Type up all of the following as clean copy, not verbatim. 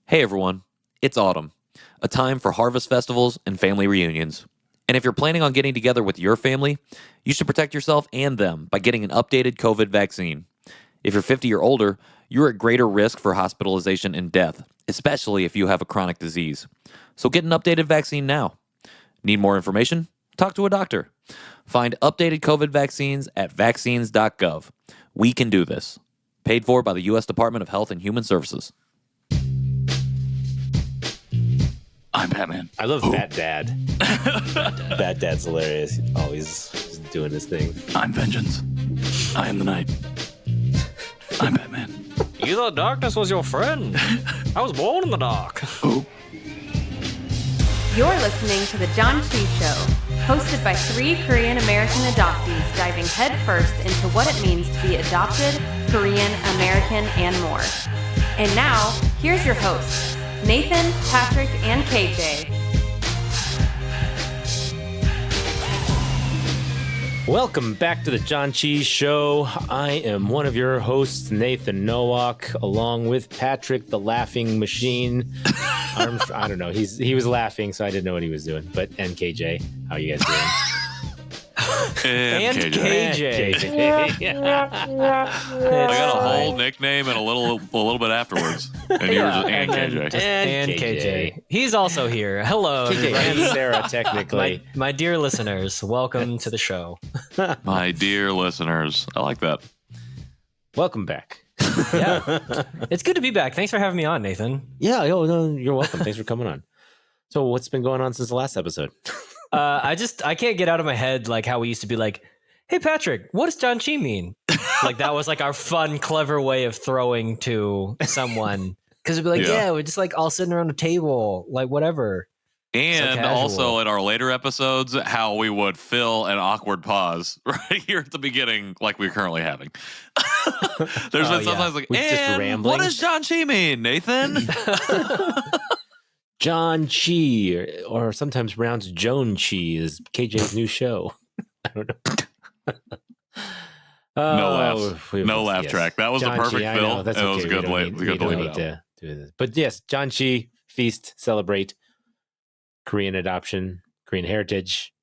Hey everyone, it's autumn, a time for harvest festivals and family reunions. And if you're planning on getting together with your family, you should protect yourself and them by getting an updated COVID vaccine. If you're 50 or older, you're at greater risk for hospitalization and death, especially if you have a chronic disease. So get an updated vaccine now. Need more information? Talk to a doctor. Find updated COVID vaccines at vaccines.gov. We can do this. Paid for by the U.S. Department of Health and Human Services. I'm Batman. I love Bat Dad. Bat Dad's hilarious. He's always just doing his thing. I'm Vengeance. I am the Night. I'm Batman. You thought darkness was your friend. I was born in the dark. Oh, You're listening to the Janchi Show, hosted by three Korean American adoptees diving headfirst into what it means to be adopted, Korean, American, and more. And now, here's your hosts, Nathan, Patrick, and KJ. Welcome back to the Janchi Show. I am one of your hosts, Nathan Nowak, along with Patrick, the laughing machine. I don't know. He was laughing, so I didn't know what he was doing. And KJ, how you guys doing? And KJ. I got a whole nickname and a little bit afterwards. And you were just KJ. And KJ. He's also here. Hello, KJ everybody. and Sarah, technically. My dear listeners, welcome to the show. My dear listeners, I like that. Welcome back. Yeah, it's good to be back. Thanks for having me on, Nathan. Yeah, no, you're welcome. Thanks for coming on. So what's been going on since the last episode? I can't get out of my head like how we used to be like, hey Patrick, what does Janchi mean? Like that was like our fun, clever way of throwing to someone. Because it'd be like, yeah, we're just like all sitting around a table, like whatever. And casual. also in our later episodes, how we would fill an awkward pause right here at the beginning, like we're currently having. There's been sometimes like, With just and rambling. what does Janchi mean, Nathan? John Chi, or sometimes pronounced Joan Chi, is KJ's new show. I don't know. No laughs. No laugh track. That was John a perfect Chi, fill. I know, that's It was okay. a good We don't way. need- It was a good we way don't to need go. to do this. But yes, John Chi, feast, celebrate, Korean adoption, Korean heritage.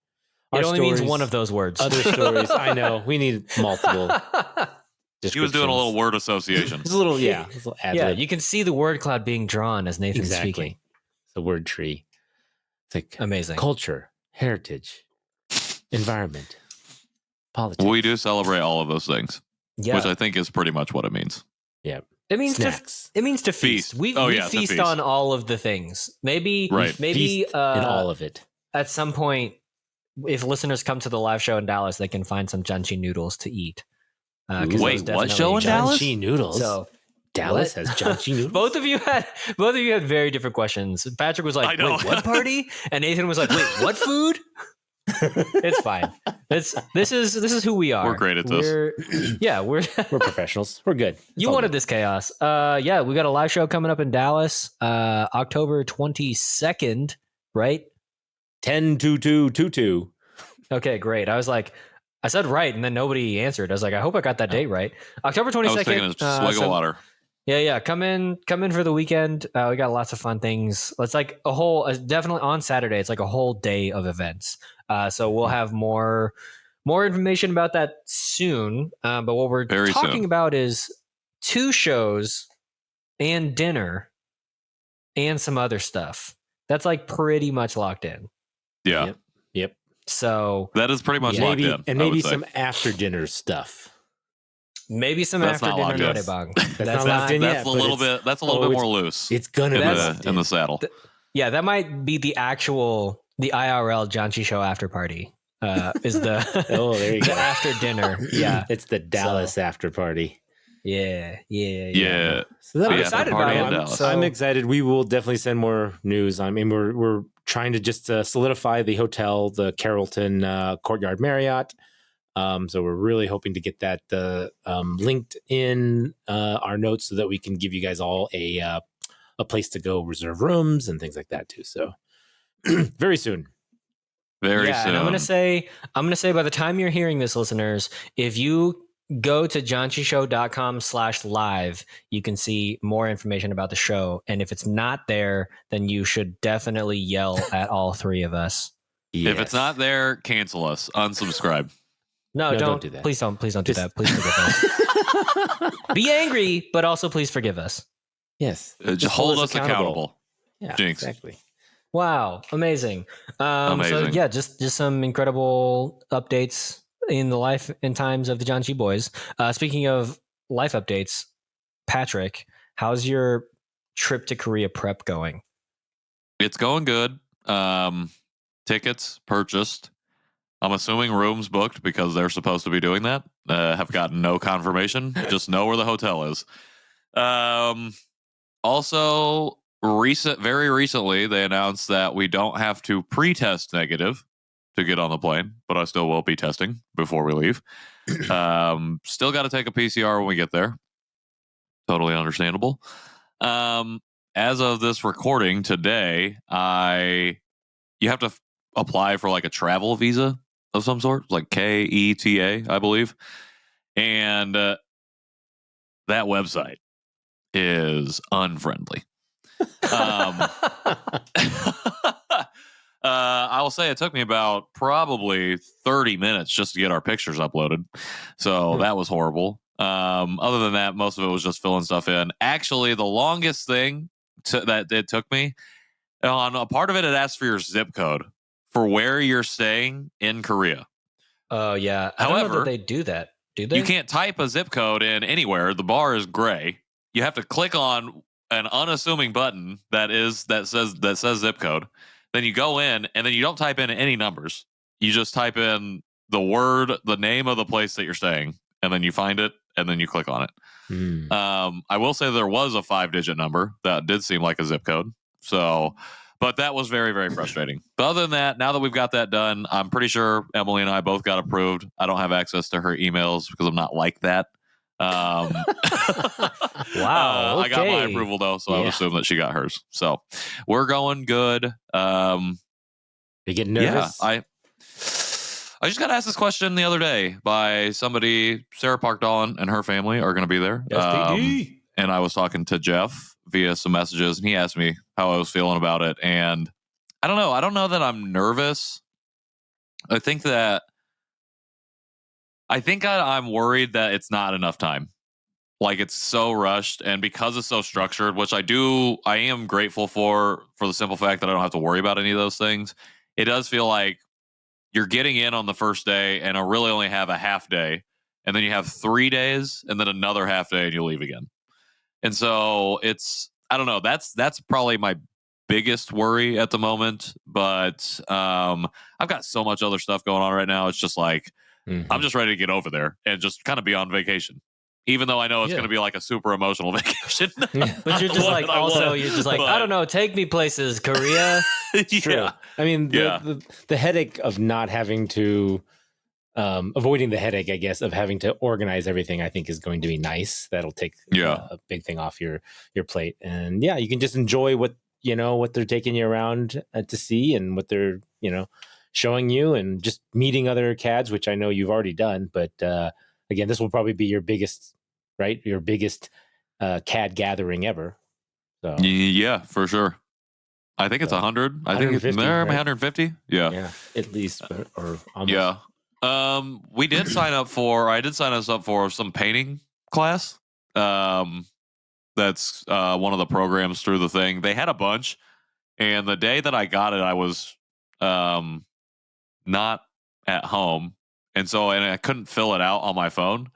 It Our only means stories, one of those words. Other stories. I know. We need multiple. He was doing a little descriptions. word association. It's a little, yeah. It's a little ad Yeah, lib. you can see the word cloud being drawn as Nathan's Exactly. speaking. It's a word tree. It's like Amazing. culture, heritage, environment, politics. We do celebrate all of those things, Yeah, which I think is pretty much what it means. it means Snacks. It means to feast. Feast. We Oh, yeah, to feast feast. on all of the things. Maybe Right. maybe Feast in all of it. at some point, if listeners come to the live show in Dallas, they can find some Janchi noodles to eat. 'Cause Wait, those what definitely- show in Dallas? Janchi noodles. So Dallas what? has Janchi noodles. both of you had very different questions. Patrick was I like, know. "Wait, what party?" And Nathan was like, "Wait, what food?" It's fine. This is who we are. We're great at this. We're We're professionals. We're good. It's You all wanted good. this chaos. Yeah, we got a live show coming up in Dallas, October 22nd, right? 10-2-2-2-2. Okay, great. I said right, and then nobody answered. I was like, I hope I got that date right. October I was 22nd. taking a swig of water. Yeah. Come in for the weekend. We got lots of fun things. It's like a whole, definitely on Saturday. It's like a whole day of events. So we'll have more information about that soon. But what we're Very talking soon. about is 2 shows and dinner and some other stuff. That's like pretty much locked in. Yeah, Yep. So that is pretty much locked Maybe in. and I maybe would say. some after dinner stuff. maybe some That's after not dinner locked in. nottebang. That's not locked in yet. That's a but little it's- bit. That's a little oh, bit it's- more loose It's gonna in be the saddle. Yeah, that might be the IRL Janchi Show after party. Is the Oh, there you go. the after dinner? Yeah, It's the Dallas after party. yeah. So that'll I'm be excited fun. about it. I'm, Dallas. so I'm excited. We will definitely send more news. I mean, we're trying to just solidify the hotel, the Carrollton Courtyard Marriott. So we're really hoping to get that linked in our notes so that we can give you guys all a place to go reserve rooms and things like that too. So very soon. Very yeah, soon. and I'm gonna say by the time you're hearing this, listeners, if you go to janchishow.com/live. You can see more information about the show. And if it's not there, then you should definitely yell at all three of us. If it's not there, cancel us. Unsubscribe. No, don't do that. Please don't do that. Please forgive us. Be angry, but also please forgive us. Yes. Just hold us accountable. Yeah, Jinx. exactly. Wow, amazing. So Amazing. yeah, just some incredible updates in the life and times of the Janchi Boys. Speaking of life updates, Patrick, how's your trip to Korea prep going? It's going good. Tickets purchased. I'm assuming rooms booked because they're supposed to be doing that. Have gotten no confirmation. Just know where the hotel is. Also, very recently, they announced that we don't have to pre-test negative to get on the plane, but I still will be testing before we leave. Still got to take a PCR when we get there. Totally understandable. As of this recording today, you have to apply for like a travel visa of some sort, like KETA, I believe. And that website is unfriendly. I will say it took me about probably 30 minutes just to get our pictures uploaded. So that was horrible. Other than that, most of it was just filling stuff in. Actually, the longest thing that it took me, on a part of it, it asks for your zip code for where you're staying in Korea. Oh, yeah. I don't know that they do that. Do they? You can't type a zip code in anywhere. The bar is gray. You have to click on an unassuming button that says zip code. Then you go in, and then you don't type in any numbers. You just type in the name of the place that you're staying, and then you find it, and then you click on it. I will say there was a 5-digit number that did seem like a zip code. So, but that was very, very frustrating. But other than that, now that we've got that done, I'm pretty sure Emily and I both got approved. I don't have access to her emails because I'm not like that. Wow. I got my approval though, so I would assume that she got hers. So we're going good. You get nervous? Yeah, I just got asked this question the other day by somebody. Sarah Parkdahl and her family are going to be there. SPD. And I was talking to Jeff via some messages, and he asked me how I was feeling about it. And I don't know. I don't know that I'm nervous. I think I'm worried that it's not enough time. Like, it's so rushed, and because it's so structured, which I am grateful for the simple fact that I don't have to worry about any of those things. It does feel like you're getting in on the first day, and I really only have a half day, and then you have 3 days, and then another half day, and you leave again. And so I don't know. That's probably my biggest worry at the moment. But I've got so much other stuff going on right now. It's just like I'm just ready to get over there and just kind of be on vacation. Even though I know it's going to be like a super emotional vacation. But you're just like, I don't know, take me places, Korea. True. I mean, the headache of not having to, avoiding the headache, I guess, of having to organize everything, I think is going to be nice. That'll take a big thing off your plate. And yeah, you can just enjoy what they're taking you around to see and what they're, showing you, and just meeting other CADs, which I know you've already done. But again, this will probably be your biggest CAD gathering ever. So yeah, for sure. I think it's 100. I think it's there. 150. Yeah, at least, or almost. Yeah. We did sign up for. I did sign us up for some painting class. That's one of the programs through the thing. They had a bunch, and the day that I got it, I was not at home, and I couldn't fill it out on my phone.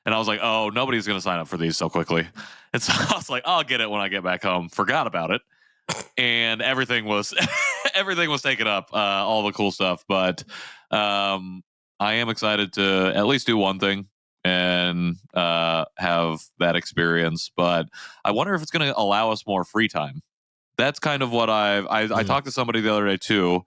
And I was like, oh, nobody's going to sign up for these so quickly. And so I was like, I'll get it when I get back home. Forgot about it. And everything was taken up, all the cool stuff. But I am excited to at least do one thing and have that experience. But I wonder if it's going to allow us more free time. That's kind of what I talked to somebody the other day too,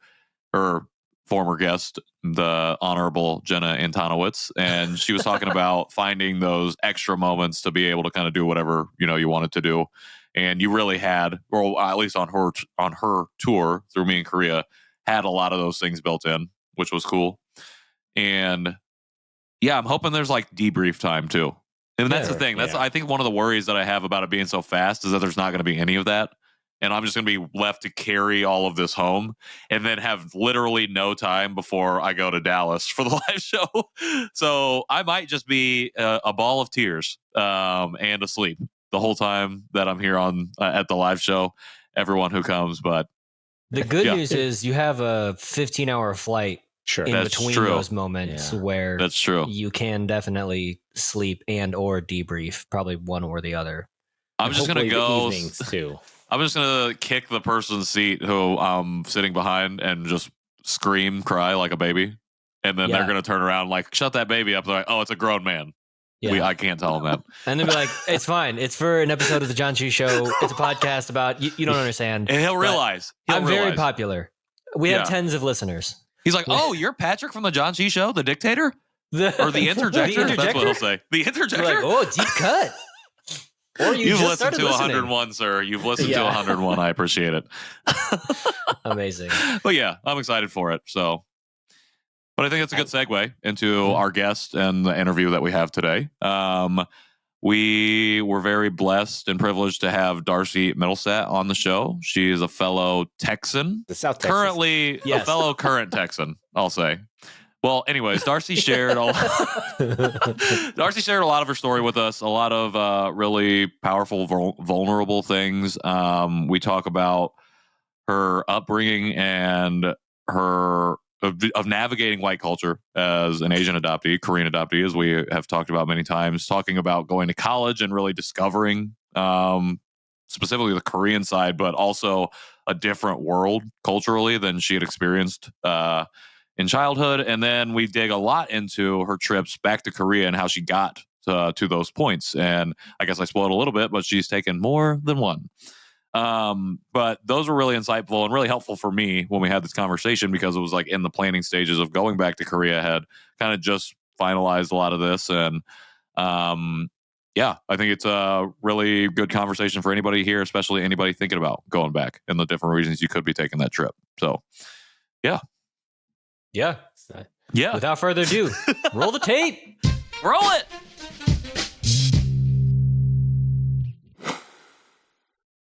her former guest, the Honorable Jenna Antonowitz, and she was talking about finding those extra moments to be able to kind of do whatever you wanted to do. And you really had, or at least on her tour through me in Korea, had a lot of those things built in, which was cool. And yeah, I'm hoping there's like debrief time too. And that's the thing. That's I think one of the worries that I have about it being so fast is that there's not going to be any of that. And I'm just going to be left to carry all of this home and then have literally no time before I go to Dallas for the live show. So I might just be a ball of tears and asleep the whole time that I'm here on at the live show. Everyone who comes, but the good news is you have a 15-hour flight in between those moments where that's true. You can definitely sleep and or debrief, probably one or the other. I'm just going to go evenings too. I'm just going to kick the person's seat who I'm sitting behind and just scream, cry like a baby. And then they're going to turn around like, shut that baby up. They're like, oh, it's a grown man. Yeah. I can't tell them that. And then be like, it's fine. It's for an episode of the Janchi Show. It's a podcast about, you don't understand. And he'll realize. I'm very popular. We have tens of listeners. He's like, oh, you're Patrick from the Janchi Show, the dictator? Or the interjector? That's what he'll say. The interjector? Like, oh, deep cut. Or You've listened to 101, sir. You've listened to 101. I appreciate it. Amazing. But yeah, I'm excited for it. So, but I think it's a good segue into our guest and the interview that we have today. We were very blessed and privileged to have Darcy Mittelstaedt on the show. She is a fellow Texan, the South Texas. Currently a fellow current Texan, I'll say. Well, anyways, Darcy shared a lot of her story with us, a lot of really powerful, vulnerable things. We talk about her upbringing and her of navigating white culture as an Asian adoptee, Korean adoptee, as we have talked about many times, talking about going to college and really discovering specifically the Korean side, but also a different world culturally than she had experienced in childhood. And then we dig a lot into her trips back to Korea and how she got to those points. And I guess I spoiled a little bit, but she's taken more than one. But those were really insightful and really helpful for me when we had this conversation, because it was like in the planning stages of going back to Korea. I had kind of just finalized a lot of this. And yeah, I think it's a really good conversation for anybody here, especially anybody thinking about going back and the different reasons you could be taking that trip. So yeah. Yeah. Yeah. Without further ado, roll the tape. Roll it.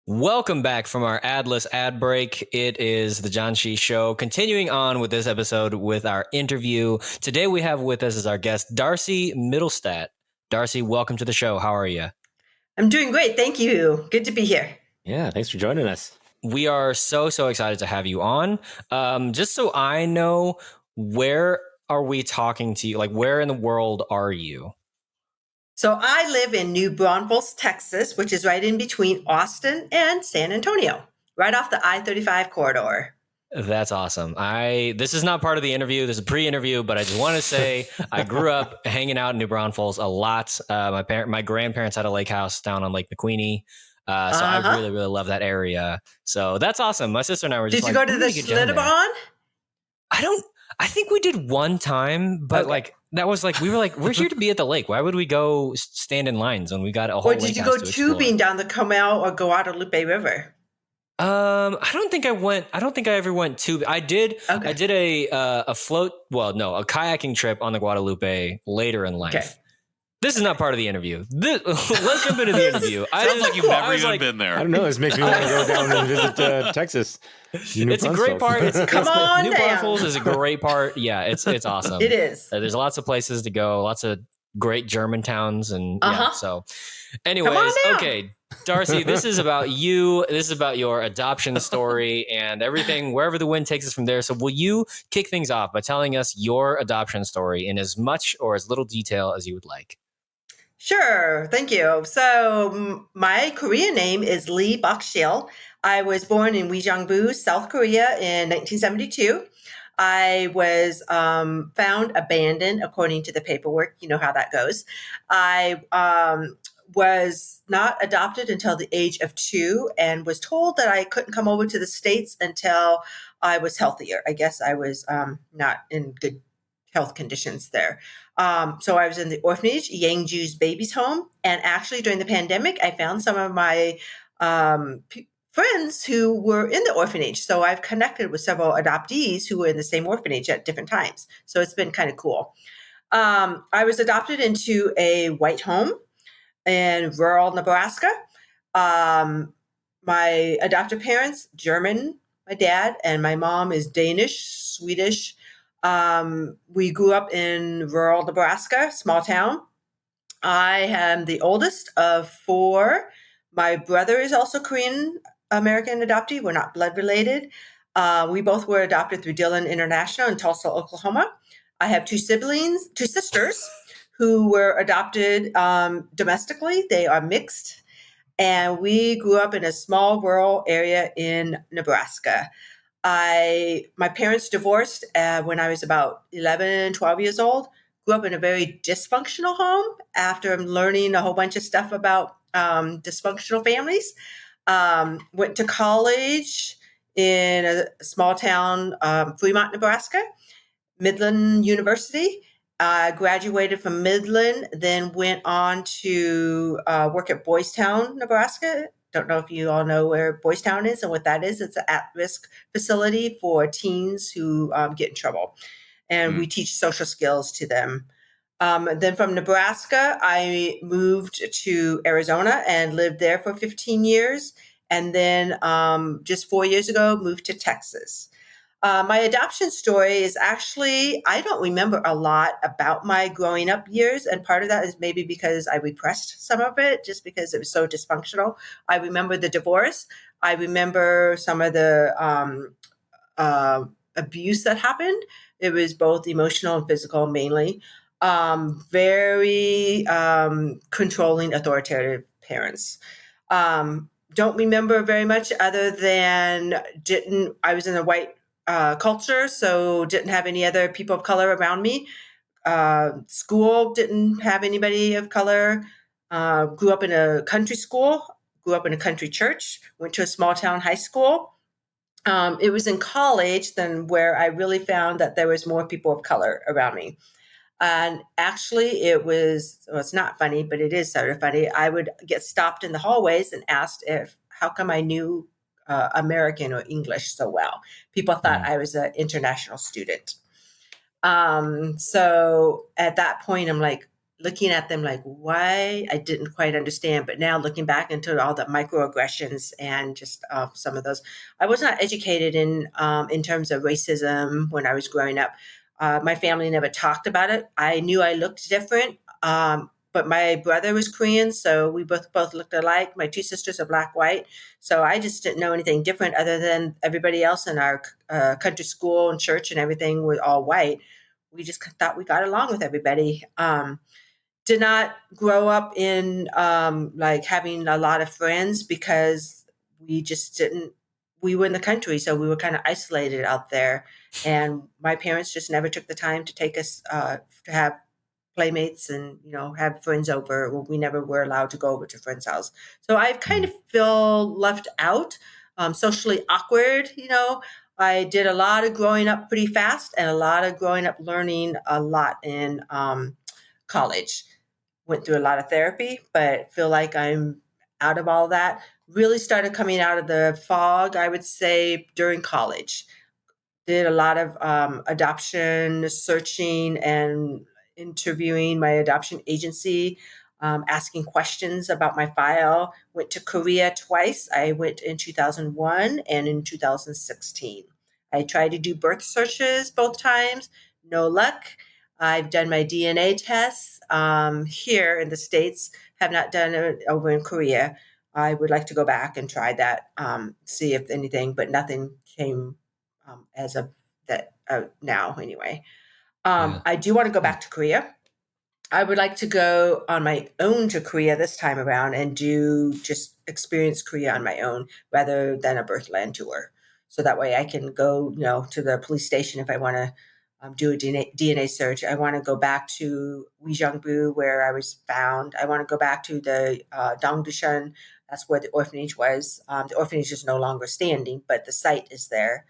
Welcome back from our adless ad break. It is the Janchi Show. Continuing on with this episode with our interview. Today we have with us as our guest, Darcy Mittelstaedt. Darcy, welcome to the show. How are you? I'm doing great. Thank you. Good to be here. Yeah, thanks for joining us. We are so excited to have you on. Just so I know, where are we talking to you? Like, where in the world are you? So I live in New Braunfels, Texas, which is right in between Austin and San Antonio, right off the I-35 corridor. That's awesome. This is not part of the interview. This is a pre-interview, but I just want to say I grew up hanging out in New Braunfels a lot. My grandparents had a lake house down on Lake McQueeney. So I really, really love that area. So that's awesome. My sister and I were just Did you go to the Schlitterbahn? I think we did one time, but like that was like, we were like, we're here to be at the lake. Why would we go stand in lines when we got a whole Or did you go tubing down the Comal or Guadalupe River? I don't think I went. I don't think I ever went tubing. I did. Okay. I did a float. Well, no, a kayaking trip on the Guadalupe later in life. Okay. This is not part of the interview. Let's jump into the interview. Sounds like you've never even been there. I don't know. This makes me want to go down and visit Texas. It's a great part. Come on, New Braunfels is a great part. Yeah, it's awesome. It is. There's lots of places to go. Lots of great German towns, and yeah. So, anyways, okay, Darcy, this is about you. This is about your adoption story and everything. Wherever the wind takes us from there. So, will you kick things off by telling us your adoption story in as much or as little detail as you would like? Sure. Thank you. So my Korean name is Lee Bok-sil. I was born in Uijeongbu, South Korea in 1972. I was found abandoned according to the paperwork. You know how that goes. I was not adopted until the age of 2 and was told that I couldn't come over to the States until I was healthier. I guess I was not in good health conditions there. So I was in the orphanage, Yangju's Babies Home. And actually during the pandemic, I found some of my friends who were in the orphanage. So I've connected with several adoptees who were in the same orphanage at different times. So it's been kind of cool. I was adopted into a white home in rural Nebraska. My adoptive parents, German, my dad, and my mom is Danish, Swedish. We grew up in rural Nebraska, small town. I am the oldest of 4. My brother is also Korean American adoptee. We're not blood related. We both were adopted through Dillon International in Tulsa, Oklahoma. I have 2 sisters who were adopted domestically. They are mixed. And we grew up in a small rural area in Nebraska. My parents divorced when I was about 11, 12 years old. Grew up in a very dysfunctional home after learning a whole bunch of stuff about dysfunctional families. Went to college in a small town, Fremont, Nebraska, Midland University. Graduated from Midland, then went on to work at Boys Town, Nebraska. Don't know if you all know where Boys Town is and what that is. It's an at-risk facility for teens who get in trouble. And we teach social skills to them. Then from Nebraska, I moved to Arizona and lived there for 15 years. And then just 4 years ago, moved to Texas. My adoption story is actually, I don't remember a lot about my growing up years. And part of that is maybe because I repressed some of it, just because it was so dysfunctional. I remember the divorce. I remember some of the abuse that happened. It was both emotional and physical, mainly. Very controlling, authoritative parents. Don't remember very much other than I was in a white culture, so didn't have any other people of color around me. School didn't have anybody of color. Grew up in a country school, grew up in a country church, went to a small town high school. It was in college then where I really found that there was more people of color around me. And actually it's not funny, but it is sort of funny. I would get stopped in the hallways and asked how come I knew American or English so well. People thought I was an international student. So at that point, I'm like looking at them like, why? I didn't quite understand. But now looking back into all the microaggressions and just some of those, I was not educated in terms of racism when I was growing up. My family never talked about it. I knew I looked different. But my brother was Korean, so we both looked alike. My 2 sisters are black, white. So I just didn't know anything different other than everybody else in our country school and church and everything were all white. We just thought we got along with everybody. Did not grow up in like having a lot of friends because we just didn't. We were in the country, so we were kind of isolated out there. And my parents just never took the time to take us to have playmates and have friends over. We never were allowed to go over to friends' house, so I kind of feel left out, socially awkward. I did a lot of growing up pretty fast and a lot of growing up learning a lot in college. Went through a lot of therapy, but feel like I'm out of all that. Really started coming out of the fog, I would say, during college. Did a lot of adoption searching and interviewing my adoption agency, asking questions about my file. Went to Korea twice. I went in 2001 and in 2016. I tried to do birth searches both times. No luck. I've done my DNA tests here in the States. Have not done it over in Korea. I would like to go back and try that, see if anything, but nothing came as of that now anyway. I do want to go back to Korea. I would like to go on my own to Korea this time around and just experience Korea on my own rather than a birthland tour. So that way I can go, to the police station if I want to do a DNA search. I want to go back to Uijeongbu where I was found. I want to go back to the Dongdushan. That's where the orphanage was. The orphanage is no longer standing, but the site is there.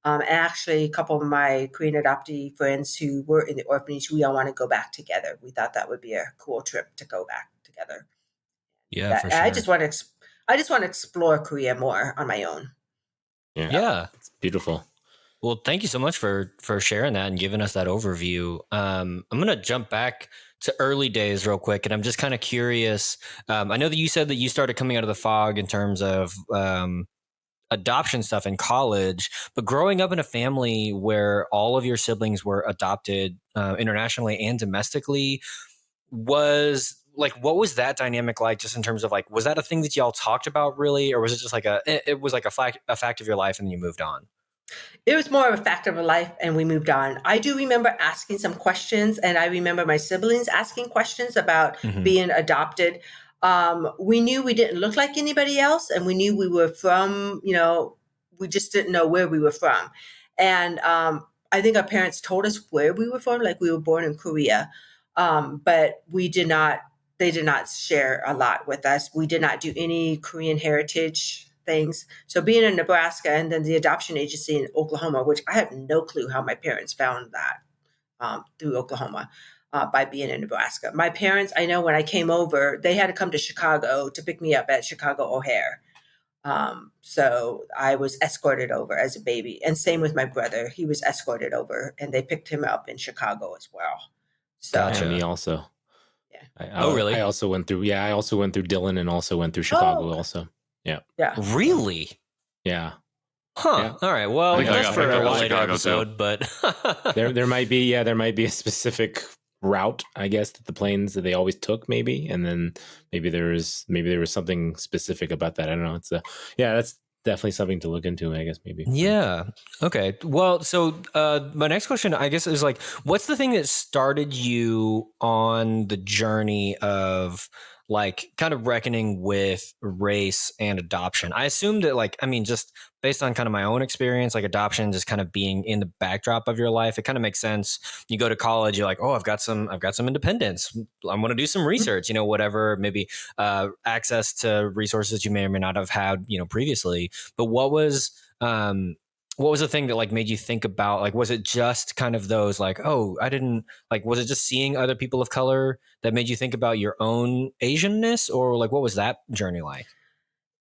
And actually, a couple of my Korean adoptee friends who were in the orphanage, we all want to go back together. We thought that would be a cool trip to go back together. Yeah, for sure. I just want to explore Korea more on my own. Yeah, it's beautiful. Well, thank you so much for sharing that and giving us that overview. I'm going to jump back to early days real quick, and I'm just kind of curious. I know that you said that you started coming out of the fog in terms of adoption stuff in college, but growing up in a family where all of your siblings were adopted internationally and domestically, was like, what was that dynamic like? Just in terms of like, was that a thing that y'all talked about really, or was it just like it was like a fact of your life and then you moved on? It was more of a fact of a life, and we moved on. I do remember asking some questions, and I remember my siblings asking questions about being adopted. We knew we didn't look like anybody else, and we knew we were from, we just didn't know where we were from. And I think our parents told us where we were from, like we were born in Korea, but they did not share a lot with us. We did not do any Korean heritage things. So being in Nebraska and then the adoption agency in Oklahoma, which I have no clue how my parents found that through Oklahoma by being in Nebraska. My parents, I know when I came over, they had to come to Chicago to pick me up at Chicago O'Hare. So I was escorted over as a baby. And same with my brother. He was escorted over and they picked him up in Chicago as well. So, Gotcha. Me also. Yeah. Really? I also went through Dillon and also went through Chicago also. Yeah. Yeah. Really? Yeah. Huh. Yeah. All right. Well, I think I that's got for picked up a in later Chicago, episode, but there might be a specific route, I guess, that the planes that they always took, maybe, and then maybe there was something specific about that. I don't know. That's definitely something to look into, I guess, maybe. Yeah. Okay. Well, so my next question, I guess, is like, what's the thing that started you on the journey of like kind of reckoning with race and adoption? I assume that, like, I mean, just based on kind of my own experience, like adoption just kind of being in the backdrop of your life, it kind of makes sense. You go to college, you're like, oh, I've got some independence. I'm going to do some research, whatever, maybe access to resources you may or may not have had, previously. But what was the thing that like made you think about, like, was it just kind of those like, oh, I didn't like, was it just seeing other people of color that made you think about your own Asianness, or like, what was that journey like?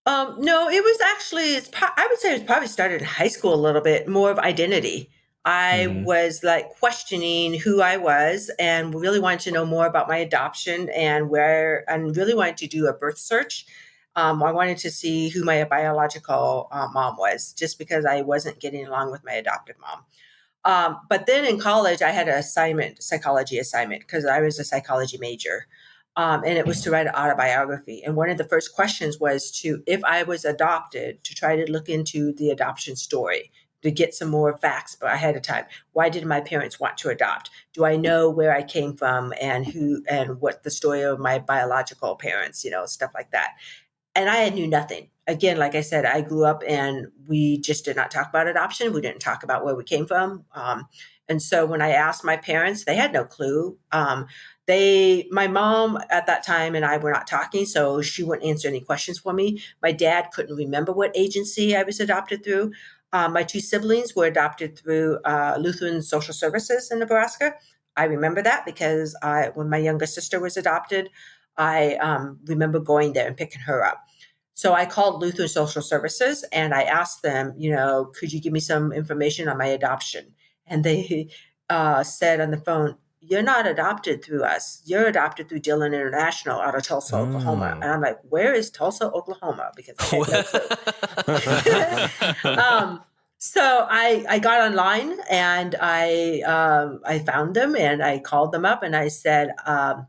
No, it was actually, I would say it was probably started in high school a little bit, more of identity. I was like questioning who I was and really wanted to know more about my adoption and really wanted to do a birth search. I wanted to see who my biological mom was, just because I wasn't getting along with my adoptive mom. But then in college, I had psychology assignment, because I was a psychology major. And it was to write an autobiography. And one of the first questions was if I was adopted, to try to look into the adoption story, to get some more facts ahead of time. Why did my parents want to adopt? Do I know where I came from and what the story of my biological parents, stuff like that. And I knew nothing. Again, like I said, I grew up and we just did not talk about adoption. We didn't talk about where we came from. And so when I asked my parents, they had no clue. My mom at that time and I were not talking, so she wouldn't answer any questions for me. My dad couldn't remember what agency I was adopted through. My two siblings were adopted through Lutheran Social Services in Nebraska. I remember that because when my younger sister was adopted, I remember going there and picking her up. So I called Lutheran Social Services and I asked them, could you give me some information on my adoption? And they said on the phone, you're not adopted through us. You're adopted through Dillon International out of Tulsa, Oklahoma. And I'm like, where is Tulsa, Oklahoma? Because I had no clue. So I got online and I found them and I called them up and I said,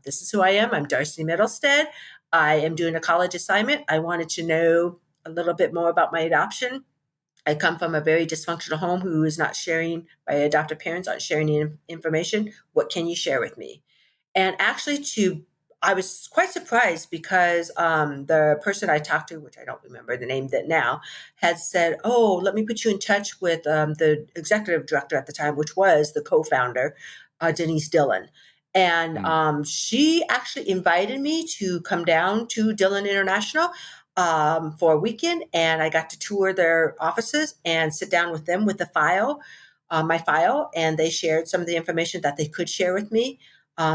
this is who I am. I'm Darcy Mittelstaedt. I am doing a college assignment. I wanted to know a little bit more about my adoption. I come from a very dysfunctional home who is not sharing, my adoptive parents aren't sharing any information. What can you share with me? And actually I was quite surprised because the person I talked to, which I don't remember the name that now, had said, oh, let me put you in touch with the executive director at the time, which was the co-founder, Denise Dillon. And she actually invited me to come down to Dillon International for a weekend. And I got to tour their offices and sit down with them with my file. And they shared some of the information that they could share with me.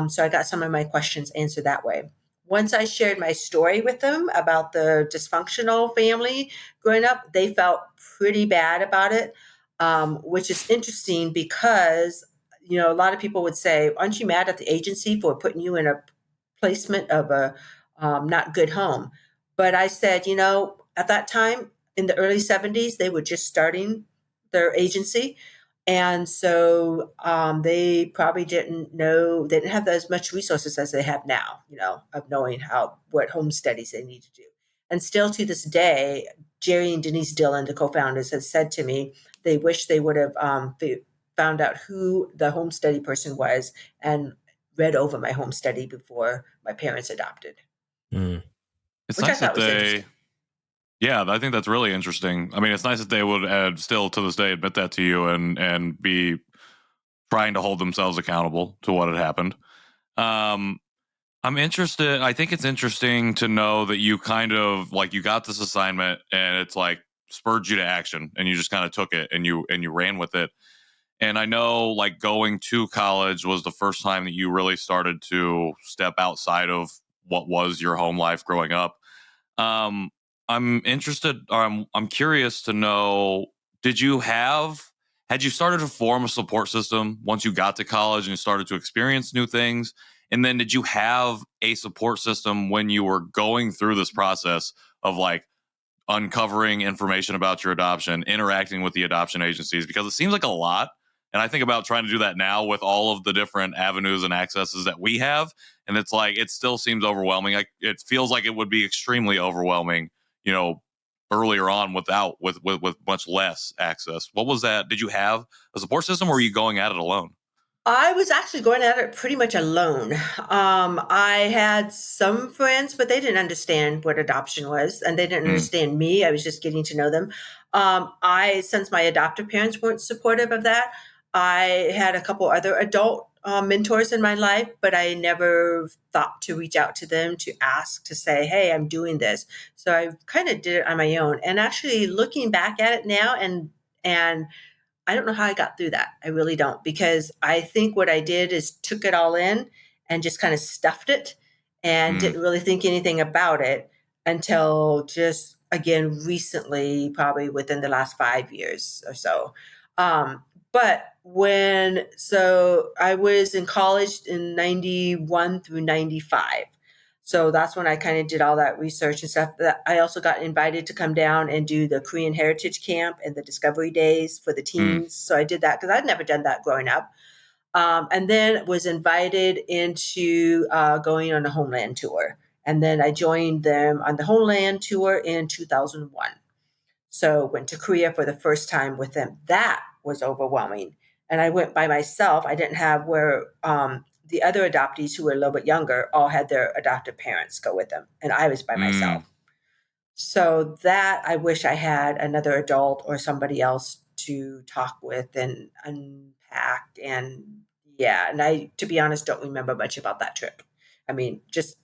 So I got some of my questions answered that way. Once I shared my story with them about the dysfunctional family growing up, they felt pretty bad about it. which is interesting because, a lot of people would say, aren't you mad at the agency for putting you in a placement of a not good home? But I said, at that time in the early 70s, they were just starting their agency. And so they probably didn't know, they didn't have as much resources as they have now, of knowing what home studies they need to do. And still to this day, Jerry and Denise Dillon, the co-founders, have said to me, they wish they would have found out who the home study person was and read over my home study before my parents adopted. It's Which nice I thought that was they, interesting. yeah, I think that's really interesting. I mean, it's nice that they would still to this day admit that to you and be trying to hold themselves accountable to what had happened. I'm interested. I think it's interesting to know that you kind of like you got this assignment and it's like spurred you to action and you just kind of took it and you ran with it. And I know like going to college was the first time that you really started to step outside of what was your home life growing up. I'm interested. I'm curious to know. Had you started to form a support system once you got to college and you started to experience new things? And then did you have a support system when you were going through this process of like uncovering information about your adoption, interacting with the adoption agencies? Because it seems like a lot. And I think about trying to do that now with all of the different avenues and accesses that we have. And it's like, it still seems overwhelming. It feels like it would be extremely overwhelming, earlier on with much less access. What was that? Did you have a support system or were you going at it alone? I was actually going at it pretty much alone. I had some friends, but they didn't understand what adoption was, and they didn't understand me. I was just getting to know them. Since my adoptive parents weren't supportive of that, I had a couple other adult mentors in my life, but I never thought to reach out to them to ask to say, "Hey, I'm doing this." So I kind of did it on my own. And actually, looking back at it now, and I don't know how I got through that. I really don't, because I think what I did is took it all in and just kind of stuffed it and didn't really think anything about it until just, again, recently, probably within the last 5 years or so. So I was in college in 91 through 95. So that's when I kind of did all that research and stuff. I also got invited to come down and do the Korean Heritage Camp and the Discovery Days for the teens. So I did that because I'd never done that growing up. And then was invited into going on a Homeland tour. And then I joined them on the Homeland tour in 2001. So went to Korea for the first time with them. That was overwhelming. And I went by myself. I didn't have where the other adoptees who were a little bit younger all had their adoptive parents go with them. And I was by myself. So that I wish I had another adult or somebody else to talk with and unpack. And I, to be honest, don't remember much about that trip. I mean, just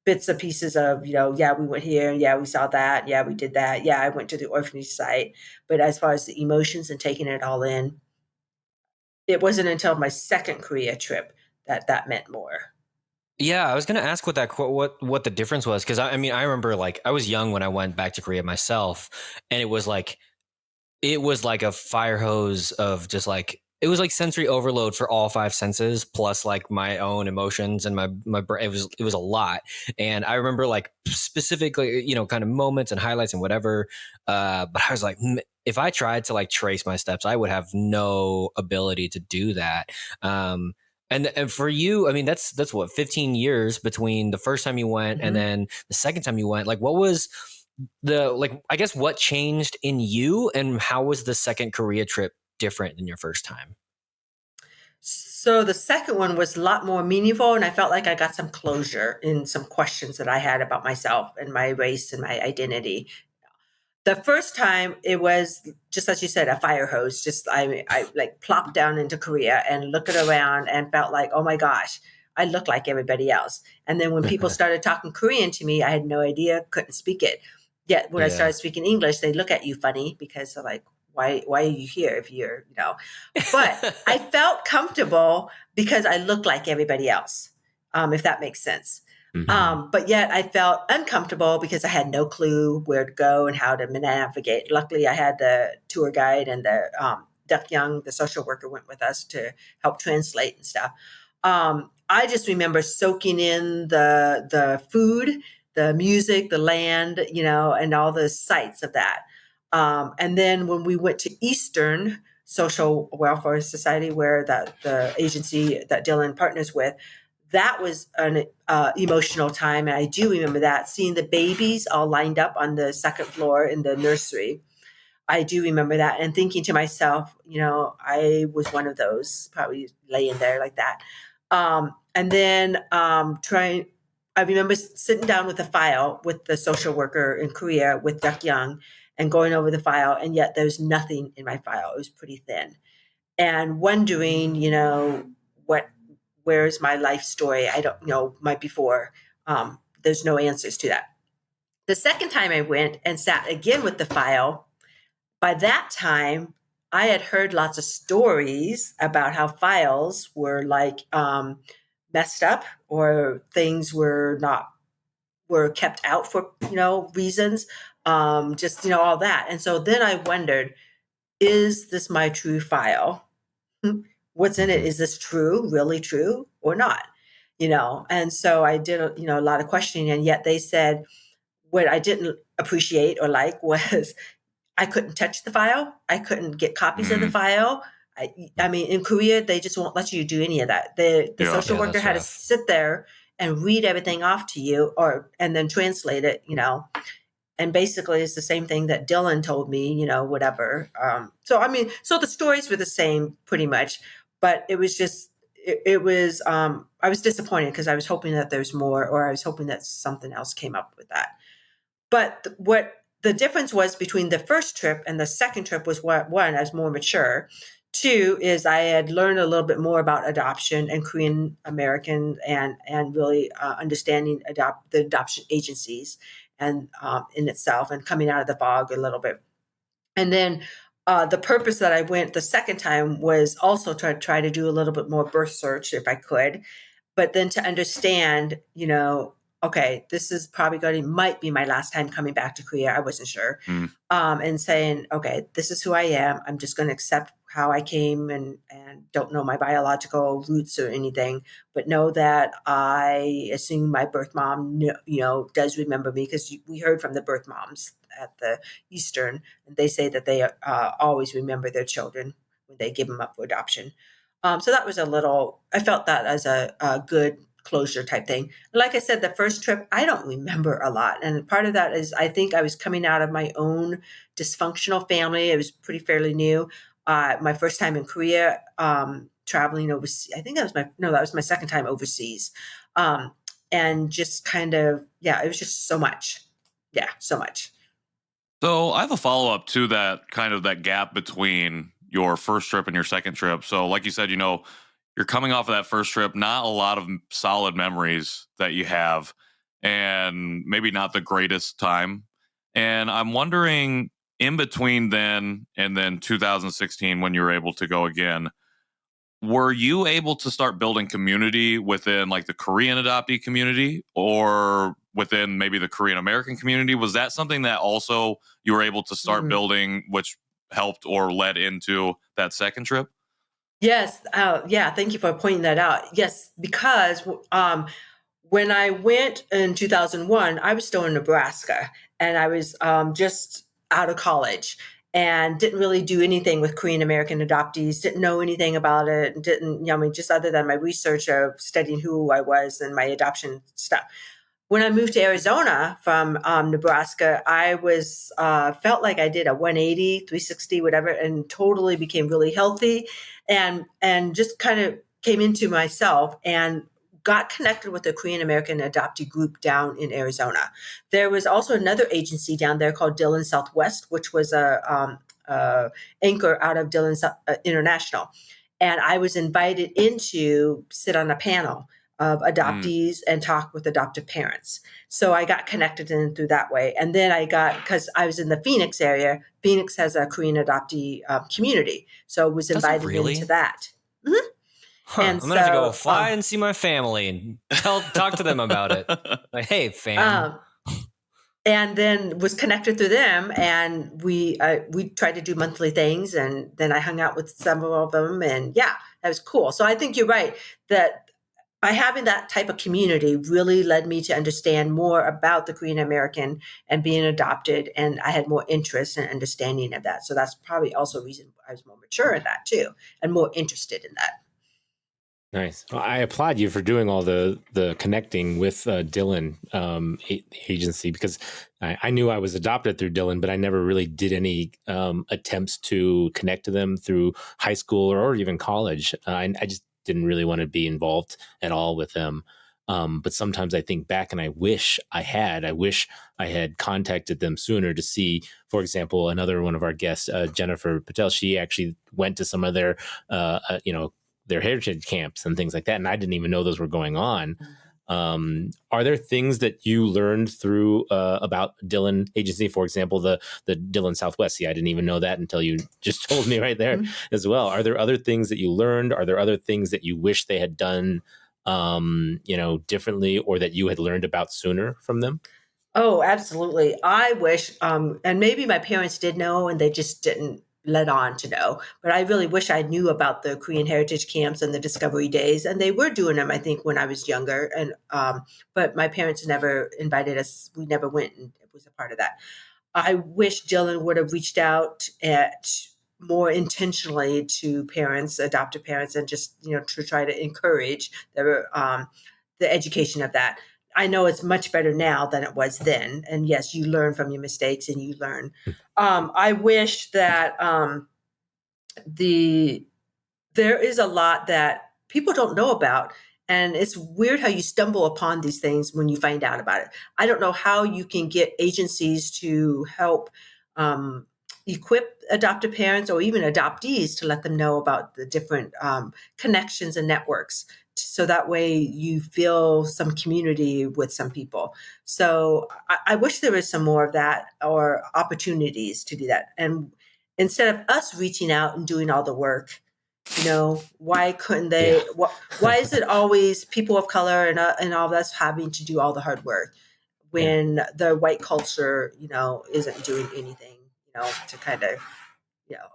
bits and pieces of, we went here. Yeah, we saw that. Yeah, we did that. Yeah, I went to the orphanage site. But as far as the emotions and taking it all in, it wasn't until my second Korea trip that meant more. Yeah, I was going to ask what the difference was, because I mean, I remember like I was young when I went back to Korea myself, and it was like a fire hose of just like, it was like sensory overload for all five senses, plus like my own emotions and my brain. It was a lot. And I remember like specifically, kind of moments and highlights and whatever. But I was like, if I tried to like trace my steps, I would have no ability to do that. And for you, I mean, that's what, 15 years between the first time you went and then the second time you went. Like, what was I guess what changed in you, and how was the second Korea trip different than your first time? So the second one was a lot more meaningful, and I felt like I got some closure in some questions that I had about myself and my race and my identity. The first time, it was just as you said, a fire hose. Just I like plopped down into Korea and looked around and felt like, oh my gosh, I look like everybody else. And then when people started talking Korean to me, I had no idea, couldn't speak it. Yet when I started speaking English, they look at you funny because they're like, why are you here if you're, But I felt comfortable because I looked like everybody else, if that makes sense. But yet I felt uncomfortable because I had no clue where to go and how to navigate. Luckily, I had the tour guide and Duck Young, the social worker, went with us to help translate and stuff. I just remember soaking in the food, the music, the land, and all the sights of that. And then when we went to Eastern Social Welfare Society, where the agency that Dylan partners with, that was an emotional time. And I do remember that, seeing the babies all lined up on the second floor in the nursery. I do remember that, and thinking to myself, I was one of those, probably laying there like that. And then I remember sitting down with a file with the social worker in Korea with Duck Young and going over the file, and yet there's nothing in my file. It was pretty thin. And wondering, where's my life story? I don't know, my before. There's no answers to that. The second time I went and sat again with the file, by that time, I had heard lots of stories about how files were messed up, or things were kept out for, reasons, just, all that. And so then I wondered, is this my true file? What's in it? Is this true, really true, or not? And so I did, a lot of questioning, and yet they said what I didn't appreciate or like was I couldn't touch the file. I couldn't get copies of the file. I mean, in Korea, they just won't let you do any of that. The social worker had to sit there and read everything off to you, and then translate it, and basically it's the same thing that Dylan told me, whatever. So the stories were the same pretty much, but it was just, it was, I was disappointed because I was hoping that there's more, or I was hoping that something else came up with that. But what the difference was between the first trip and the second trip was, one, I was more mature. Two is I had learned a little bit more about adoption and Korean American, and really understanding the adoption agencies and in itself, and coming out of the fog a little bit. And then the purpose that I went the second time was also to try to do a little bit more birth search if I could, but then to understand, okay, this is probably might be my last time coming back to Korea. I wasn't sure. And saying, okay, this is who I am. I'm just going to accept how I came, and don't know my biological roots or anything, but know that I assume my birth mom, does remember me, because we heard from the birth moms at the Eastern, and they say that they always remember their children when they give them up for adoption. So that was I felt that as a good closure type thing. Like I said, the first trip, I don't remember a lot. And part of that is I think I was coming out of my own dysfunctional family. It was fairly new. My first time in Korea, traveling overseas, I think that was my second time overseas. And just kind of, it was just so much. Yeah, so much. So I have a follow-up to that, kind of that gap between your first trip and your second trip. So like you said, you're coming off of that first trip, not a lot of solid memories that you have, and maybe not the greatest time. And I'm wondering, in between then and then 2016, when you were able to go again, were you able to start building community within like the Korean adoptee community, or within maybe the Korean American community? Was that something that also you were able to start building, which helped or led into that second trip? Yes. Thank you for pointing that out. Yes, because when I went in 2001, I was still in Nebraska, and I was just out of college and didn't really do anything with Korean American adoptees, didn't know anything about it, just other than my research of studying who I was and my adoption stuff. When I moved to Arizona from Nebraska, I was felt like I did a 180, 360, whatever, and totally became really healthy, and just kind of came into myself and got connected with the Korean American adoptee group down in Arizona. There was also another agency down there called Dylan Southwest, which was a anchor out of Dylan International, and I was invited in to sit on a panel of adoptees and talk with adoptive parents. So I got connected in through that way. And then because I was in the Phoenix area, Phoenix has a Korean adoptee community. So I was invited into that. Mm-hmm. Huh, I'm going to have to go fly and see my family and talk to them about it. Like, hey, fam. and then was connected through them. And we tried to do monthly things, and then I hung out with several of them, and yeah, that was cool. So I think you're right that by having that type of community really led me to understand more about the Korean American and being adopted. And I had more interest and understanding of that. So that's probably also a reason I was more mature in that too, and more interested in that. Nice. Well, I applaud you for doing all the connecting with Dylan agency, because I knew I was adopted through Dylan, but I never really did any attempts to connect to them through high school or even college. I just didn't really want to be involved at all with them. But sometimes I think back and I wish I had contacted them sooner to see, for example, another one of our guests, Jennifer Patel. She actually went to some of their, their heritage camps and things like that. And I didn't even know those were going on. Are there things that you learned through about Dylan Agency, for example, the Dylan Southwest? See, I didn't even know that until you just told me right there as well. Are there other things that you learned? Are there other things that you wish they had done, differently, or that you had learned about sooner from them? Oh, absolutely. I wish, and maybe my parents did know and they just didn't let on to know, but I really wish I knew about the Korean heritage camps and the discovery days. And they were doing them, I think, when I was younger. And, but my parents never invited us. We never went and it was a part of that. I wish Dylan would have reached out at more intentionally to parents, adoptive parents, and just, to try to encourage the education of that. I know it's much better now than it was then. And yes, you learn from your mistakes and you learn. I wish that there is a lot that people don't know about. And it's weird how you stumble upon these things when you find out about it. I don't know how you can get agencies to help equip adoptive parents or even adoptees to let them know about the different connections and networks. So that way you feel some community with some people. So I wish there was some more of that or opportunities to do that. And instead of us reaching out and doing all the work, why couldn't they? Yeah. Why is it always people of color and all of us having to do all the hard work when the white culture, isn't doing anything, to kind of,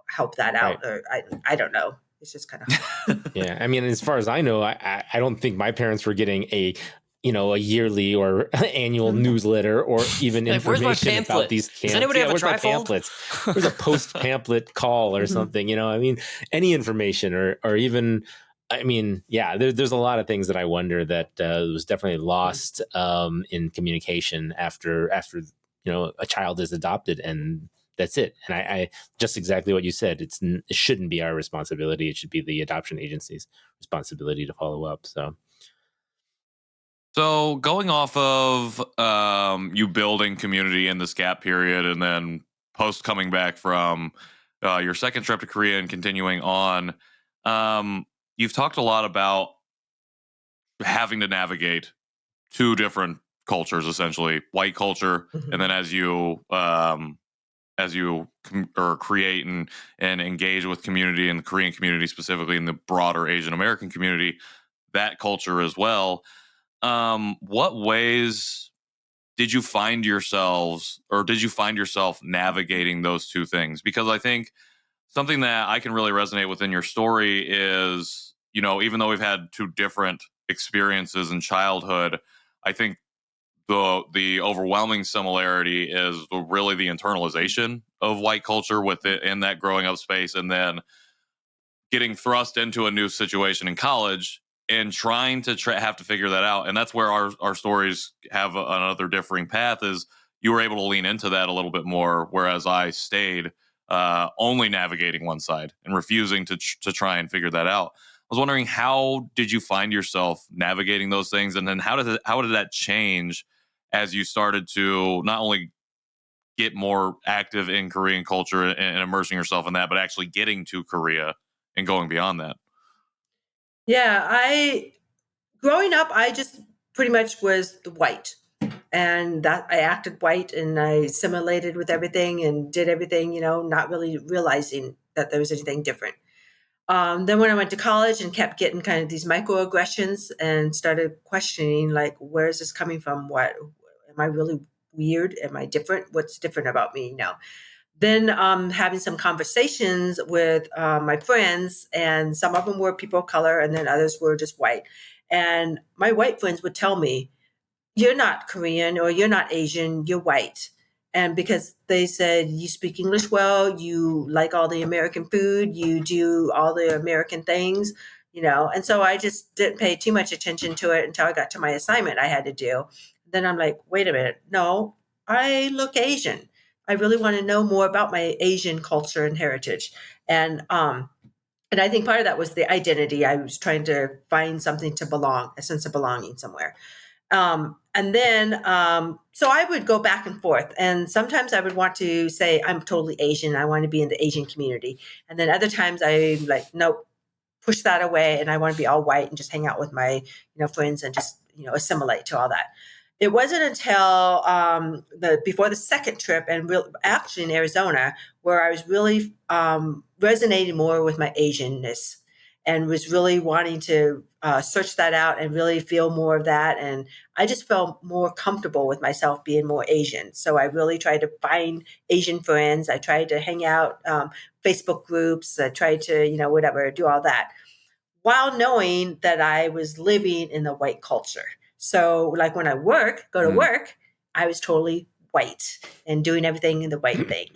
help that out? Right. Or I don't know. It's just kind of Yeah. I mean, as far as I know, I don't think my parents were getting a yearly or annual newsletter or even Like, where's my information pamphlet? about these camps. Does anybody have a where's my trifold? pamphlets? Where's a post pamphlet call or something? I mean, any information or even, I mean, yeah, there's a lot of things that I wonder that was definitely lost in communication after a child is adopted, and that's it. And I just exactly what you said. It shouldn't be our responsibility. It should be the adoption agency's responsibility to follow up. So going off of you building community in this gap period, and then post coming back from your second trip to Korea and continuing on, you've talked a lot about having to navigate two different cultures, essentially white culture, and then as you create and engage with community and the Korean community, specifically in the broader Asian American community, that culture as well. What ways did you find yourself navigating those two things? Because I think something that I can really resonate with in your story is, even though we've had two different experiences in childhood, I think the overwhelming similarity is really the internalization of white culture in that growing up space, and then getting thrust into a new situation in college and trying to have to figure that out. And that's where our stories have another differing path, is you were able to lean into that a little bit more, whereas I stayed only navigating one side and refusing to try and figure that out. I was wondering, how did you find yourself navigating those things? And then how did that change as you started to not only get more active in Korean culture and immersing yourself in that, but actually getting to Korea and going beyond that? Yeah, growing up, I just pretty much was the white, and that I acted white and I assimilated with everything and did everything, not really realizing that there was anything different. Then when I went to college and kept getting kind of these microaggressions and started questioning, like, where is this coming from? What am I really weird? Am I different? What's different about me? Then having some conversations with my friends, and some of them were people of color, and then others were just white. And my white friends would tell me, you're not Korean or you're not Asian, you're white. And because they said, you speak English well, you like all the American food, you do all the American things, And so I just didn't pay too much attention to it until I got to my assignment I had to do. Then I'm like, wait a minute, no, I look Asian. I really want to know more about my Asian culture and heritage. And I think part of that was the identity. I was trying to find something to belong, a sense of belonging somewhere. And then, so I would go back and forth. And sometimes I would want to say, I'm totally Asian. I want to be in the Asian community. And then other times I like, nope, push that away. And I want to be all white and just hang out with my, friends and just, assimilate to all that. It wasn't until before the second trip, and actually in Arizona, where I was really resonating more with my Asianness, and was really wanting to search that out and really feel more of that. And I just felt more comfortable with myself being more Asian. So I really tried to find Asian friends. I tried to hang out, Facebook groups. I tried to, whatever, do all that, while knowing that I was living in the white culture. So like when I go to work, I was totally white and doing everything in the white thing,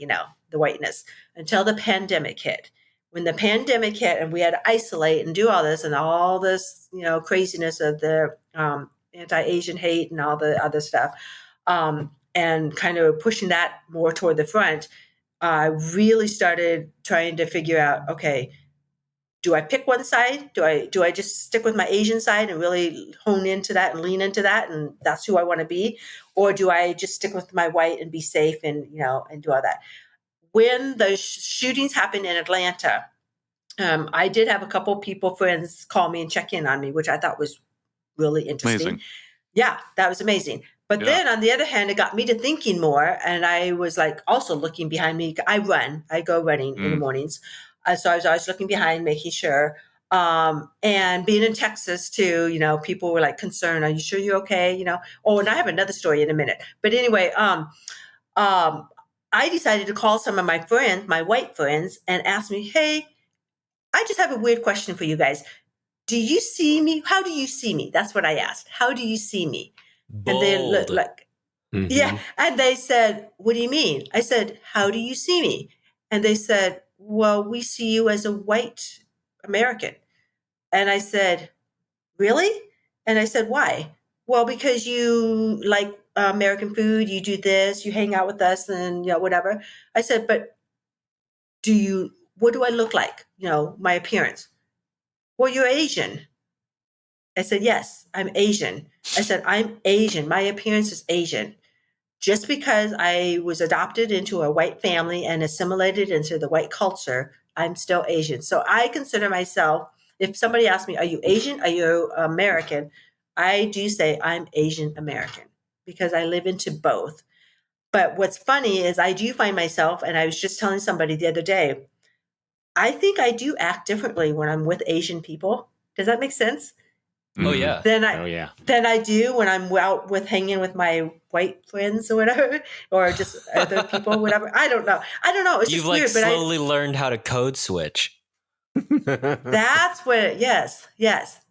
the whiteness, until the pandemic hit. When the pandemic hit and we had to isolate and do all this, craziness of the anti-Asian hate and all the other stuff, and kind of pushing that more toward the front, I really started trying to figure out, okay, do I pick one side? Do I just stick with my Asian side and really hone into that and lean into that, and that's who I want to be? Or do I just stick with my white and be safe and, and do all that? When the shootings happened in Atlanta, I did have a couple people, friends, call me and check in on me, which I thought was really interesting. Amazing. Yeah, that was amazing. But then on the other hand, it got me to thinking more. And I was like also looking behind me. I go running in the mornings. So I was always looking behind, making sure. And being in Texas too, people were like concerned. Are you sure you're okay? Oh, and I have another story in a minute. But anyway, I decided to call some of my friends, my white friends, and ask me, hey, I just have a weird question for you guys. Do you see me? How do you see me? That's what I asked. How do you see me? Bold. And they looked like, yeah. And they said, what do you mean? I said, how do you see me? And they said, well, we see you as a white American. And I said, really? And I said, why? Well, because you like American food, you do this, you hang out with us and, whatever. I said, but what do I look like? My appearance. Well, you're Asian. I said, yes, I'm Asian. I said, I'm Asian. My appearance is Asian. Just because I was adopted into a white family and assimilated into the white culture, I'm still Asian. So I consider myself, if somebody asks me, are you Asian? Are you American? I do say I'm Asian American because I live into both. But what's funny is I do find myself, and I was just telling somebody the other day, I think I do act differently when I'm with Asian people. Does that make sense? Oh yeah. Than I do when I'm out hanging with my white friends or whatever, or just other people, whatever. I don't know. It's You've just weird, but slowly learned how to code switch. That's what. Yes,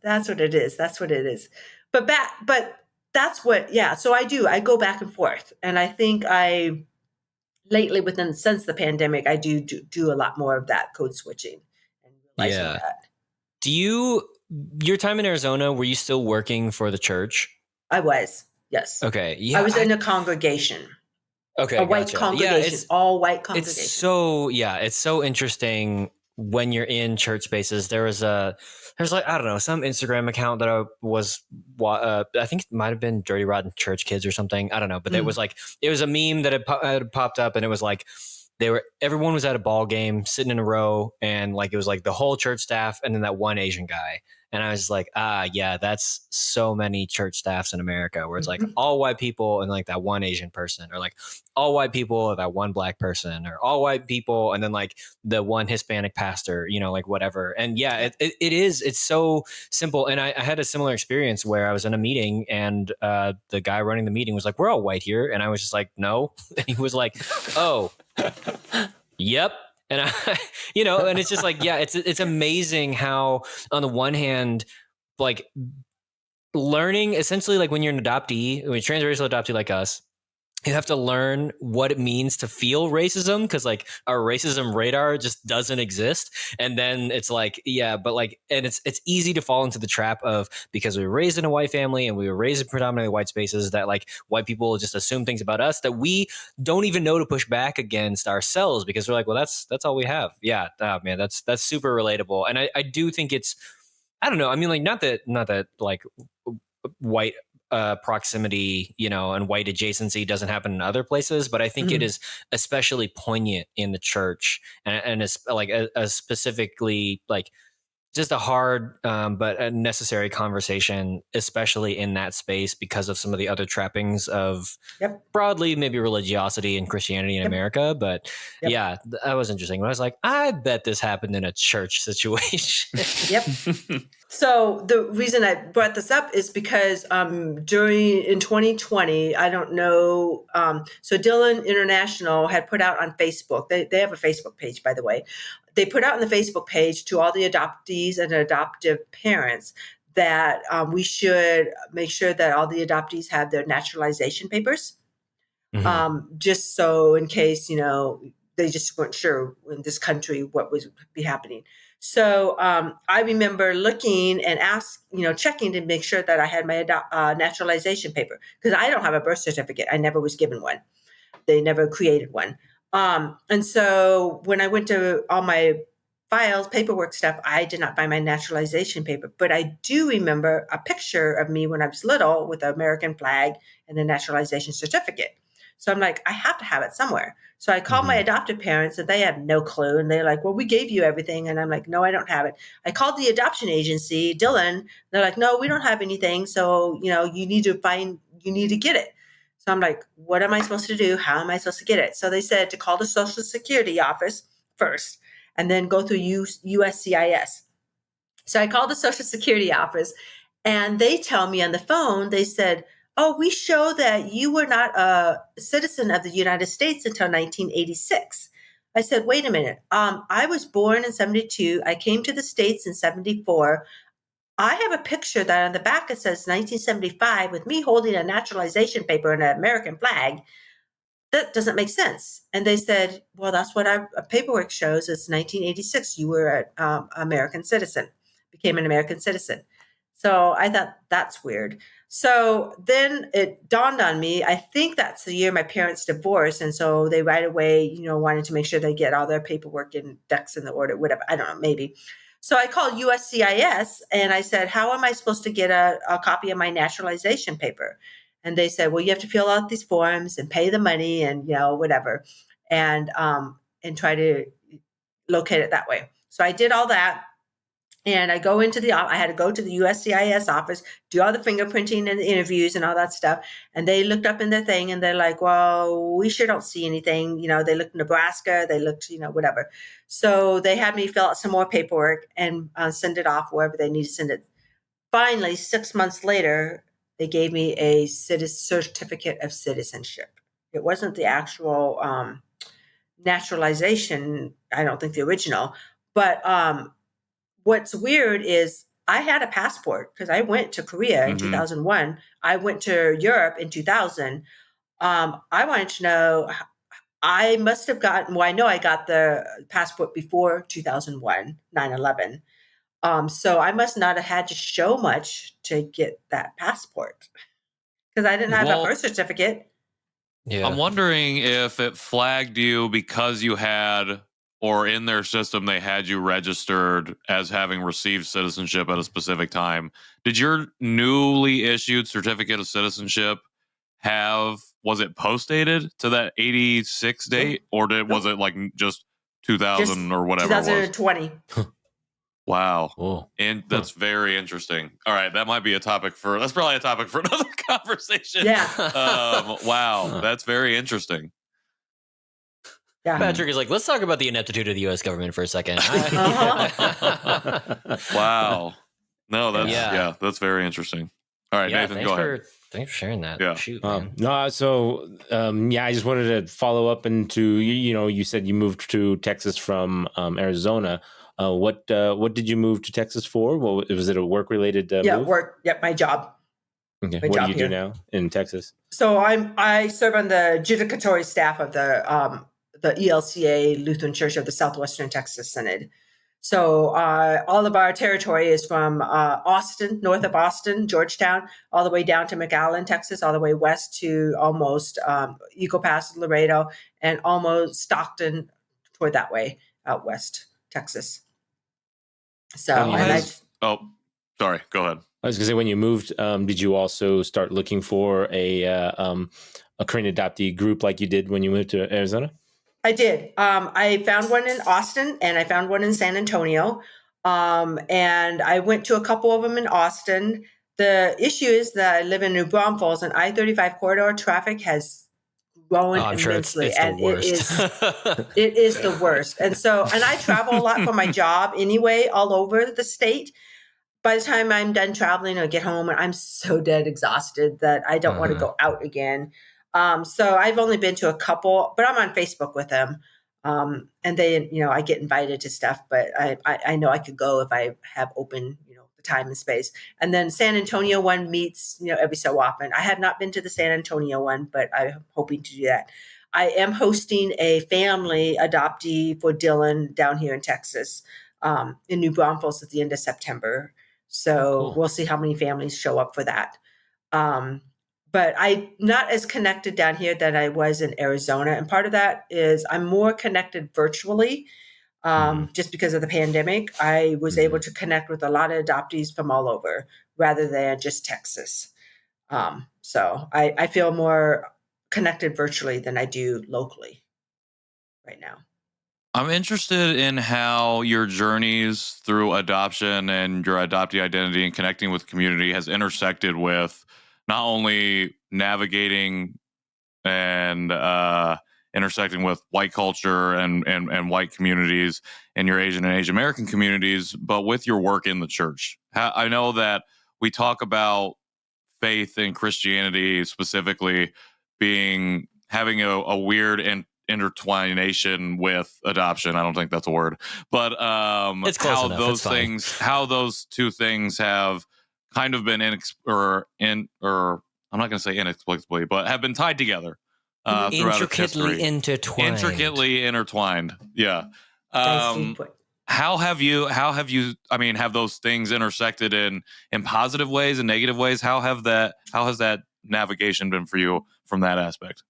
that's what it is. That's what it is. But that's what. Yeah. So I do. I go back and forth, and I think lately, since the pandemic, I do a lot more of that code switching and realizing that. Do your time in Arizona, were you still working for the church? I was, yes. Okay. Yeah. I was in a congregation. Okay. A white congregation, all white congregation. It's so interesting when you're in church spaces. There's I don't know, some Instagram account that I think it might have been Dirty Rotten Church Kids or something. I don't know. But it was a meme that had popped up, and it was like, everyone was at a ball game sitting in a row, and like it was like the whole church staff and then that one Asian guy, And I was just like, yeah, that's so many church staffs in America where it's like Mhm. all white people and like that one Asian person, or like all white people and that one black person, or all white people and then like the one Hispanic pastor, like whatever. And yeah, it's so simple. And I had a similar experience where I was in a meeting and the guy running the meeting was like, we're all white here. And I was just like, no. And he was like, oh, yep. And and it's just like, yeah, it's amazing how on the one hand, like learning essentially, like when you're an adoptee, when you're transracial adoptee like us, you have to learn what it means to feel racism, because like our racism radar just doesn't exist. And then it's like, yeah, but like, and it's easy to fall into the trap of, because we were raised in a white family and we were raised in predominantly white spaces, that like white people just assume things about us that we don't even know to push back against ourselves, because we're like, well, that's all we have. Yeah, man, that's super relatable. And I do think it's, I don't know, I mean, like not that like white proximity, and white adjacency doesn't happen in other places, but I think it is especially poignant in the church, and it's like a specifically like just a hard but a necessary conversation, especially in that space, because of some of the other trappings of Yep. broadly maybe religiosity and Christianity in America. But yeah, that was interesting. When I was like, I bet this happened in a church situation. Yep. So the reason I brought this up is because in 2020, I don't know. So Dylan International had put out on Facebook. They have a Facebook page, by the way. They put out on the Facebook page to all the adoptees and adoptive parents that we should make sure that all the adoptees have their naturalization papers, just so in case they just weren't sure in this country what was be happening. So I remember looking and checking to make sure that I had my naturalization paper, because I don't have a birth certificate. I never was given one. They never created one. And so when I went to all my files, paperwork stuff, I did not find my naturalization paper. But I do remember a picture of me when I was little with the American flag and the naturalization certificate. So I'm like, I have to have it somewhere. So I called my adoptive parents and they have no clue. And they're like, well, we gave you everything. And I'm like, no, I don't have it. I called the adoption agency, Dylan. They're like, no, we don't have anything. So, you need to get it. So I'm like, what am I supposed to do? How am I supposed to get it? So they said to call the Social Security office first and then go through USCIS. So I called the Social Security office and they tell me on the phone, they said, oh, we show that you were not a citizen of the United States until 1986. I said, wait a minute. I was born in 72. I came to the States in 74. I have a picture that on the back it says 1975 with me holding a naturalization paper and an American flag. That doesn't make sense. And they said, well, that's what our paperwork shows. It's 1986. You were an American citizen, became an American citizen. So I thought that's weird. So then it dawned on me, I think that's the year my parents divorced. And so they right away, wanted to make sure they get all their paperwork and ducks in the order, whatever. I don't know, maybe. So I called USCIS and I said, how am I supposed to get a copy of my naturalization paper? And they said, well, you have to fill out these forms and pay the money and, whatever, and try to locate it that way. So I did all that. And I go into I had to go to the USCIS office, do all the fingerprinting and the interviews and all that stuff. And they looked up in their thing and they're like, well, we sure don't see anything. They looked in Nebraska, they looked, whatever. So they had me fill out some more paperwork and send it off wherever they need to send it. Finally, 6 months later, they gave me a certificate of citizenship. It wasn't the actual naturalization, I don't think the original, but what's weird is I had a passport because I went to Korea in 2001. I went to Europe in 2000. I wanted to know, I must have gotten, well, I know I got the passport before 2001, 9/11. So I must not have had to show much to get that passport because I didn't have a birth certificate. Yeah. I'm wondering if it flagged you because you had, or in their system, they had you registered as having received citizenship at a specific time. Did your newly issued certificate of citizenship was it post-dated to that 86 date? Or was it like just 2000 or whatever 2020. Wow. Oh, And that's very interesting. All right, that's probably a topic for another conversation. Yeah. Wow, that's very interesting. Yeah. Patrick is like, let's talk about the ineptitude of the U.S. government for a second. Wow. No, that's Yeah. that's very interesting. All right, Yeah, Nathan, go ahead. Thanks for sharing that. Yeah. Shoot, man. I just wanted to follow up into you said you moved to Texas from Arizona. What did you move to Texas for? Was it a work related move? Work. Yep. My job. Okay. My What do job you here. do now in Texas? So I serve on the judicatory staff of the ELCA Lutheran Church of the Southwestern Texas Synod. So all of our territory is from Austin, north of Austin, Georgetown, all the way down to McAllen, Texas, all the way west to almost Eagle Pass, Laredo, and almost Stockton toward that way out west, Texas. So sorry, go ahead. I was going to say, when you moved, did you also start looking for a Korean adoptee group like you did when you moved to Arizona? I did. I found one in Austin and I found one in San Antonio. And I went to a couple of them in Austin. The issue is that I live in New Braunfels and I-35 corridor traffic has grown immensely. Sure it's the worst. It is the worst. And I travel a lot for my job anyway, all over the state. By the time I'm done traveling or get home, I'm so dead exhausted that I don't want to go out again. So I've only been to a couple, but I'm on Facebook with them. And they, I get invited to stuff, but I know I could go if I have open, the time and space. And then San Antonio one meets, every so often. I have not been to the San Antonio one, but I'm hoping to do that. I am hosting a family adoptee for Dylan down here in Texas, in New Braunfels at the end of September. So We'll see how many families show up for that. But I'm not as connected down here than I was in Arizona. And part of that is I'm more connected virtually. Just because of the pandemic, I was able to connect with a lot of adoptees from all over rather than just Texas. So I feel more connected virtually than I do locally right now. I'm interested in how your journeys through adoption and your adoptee identity and connecting with community has intersected with not only navigating and intersecting with white culture and white communities and your Asian and Asian American communities, but with your work in the church. I know that we talk about faith and Christianity specifically having a weird and intertwination with adoption. I don't think that's a word, but it's close enough. how those two things have kind of been I'm not going to say inexplicably, but have been tied together intricately intertwined. Yeah. How have those things intersected in positive ways and negative ways? How has that navigation been for you from that aspect?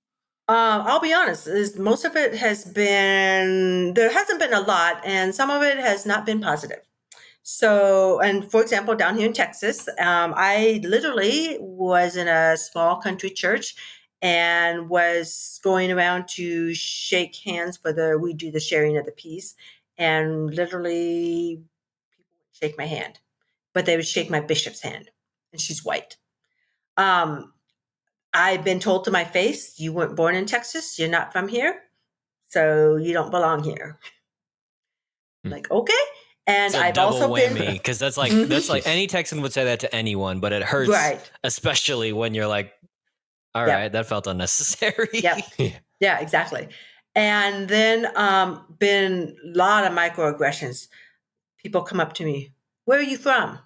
I'll be honest, most of it there hasn't been a lot, and some of it has not been positive. So, and for example, down here in Texas, I literally was in a small country church and was going around to shake hands we do the sharing of the peace, and literally people would shake my hand, but they would shake my bishop's hand, and she's white. I've been told to my face, you weren't born in Texas, you're not from here, so you don't belong here. Like, okay. And I've also been because that's like any Texan would say that to anyone, but it hurts, especially when you're like, all right, that felt unnecessary. Yep. Yeah, exactly. And then been a lot of microaggressions. People come up to me, where are you from?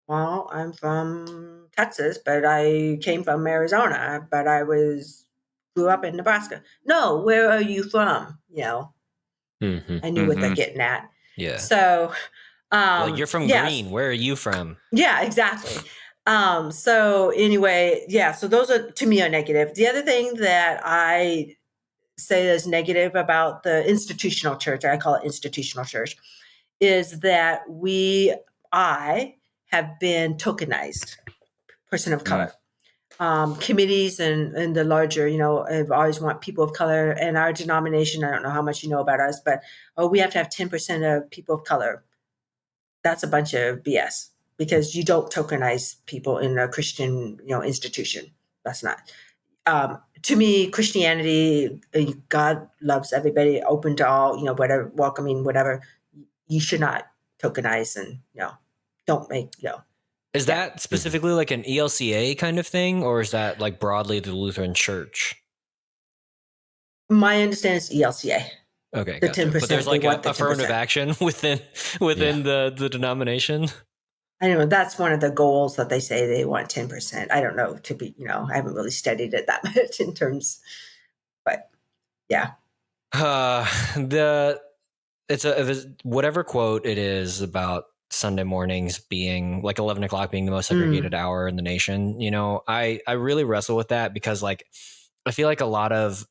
Well, I'm from Texas, but I came from Arizona, but I grew up in Nebraska. No, where are you from? I knew what they're getting at. Yeah. So, you're from Green. Where are you from? Yeah, exactly. So anyway, so those to me are negative. The other thing that I say is negative about the institutional church, I call it institutional church, is that I have been tokenized person of color. Committees and the larger, I've always want people of color. And our denomination, I don't know how much you know about us, but we have to have 10% of people of color that's a bunch of BS because you don't tokenize people in a Christian, institution. That's not. To me, Christianity, God loves everybody, open to all, whatever, welcoming, whatever. You should not tokenize and, don't make, Is that specifically like an ELCA kind of thing, or is that like broadly the Lutheran Church? My understanding is ELCA. Okay, The gotcha. 10%. But there's like a affirmative action within the denomination. I don't know. That's one of the goals that they say they want 10%. I don't know I haven't really studied it that much in terms, but yeah. It's whatever quote it is about Sunday mornings being like 11 o'clock being the most segregated hour in the nation. I really wrestle with that because like, I feel like a lot of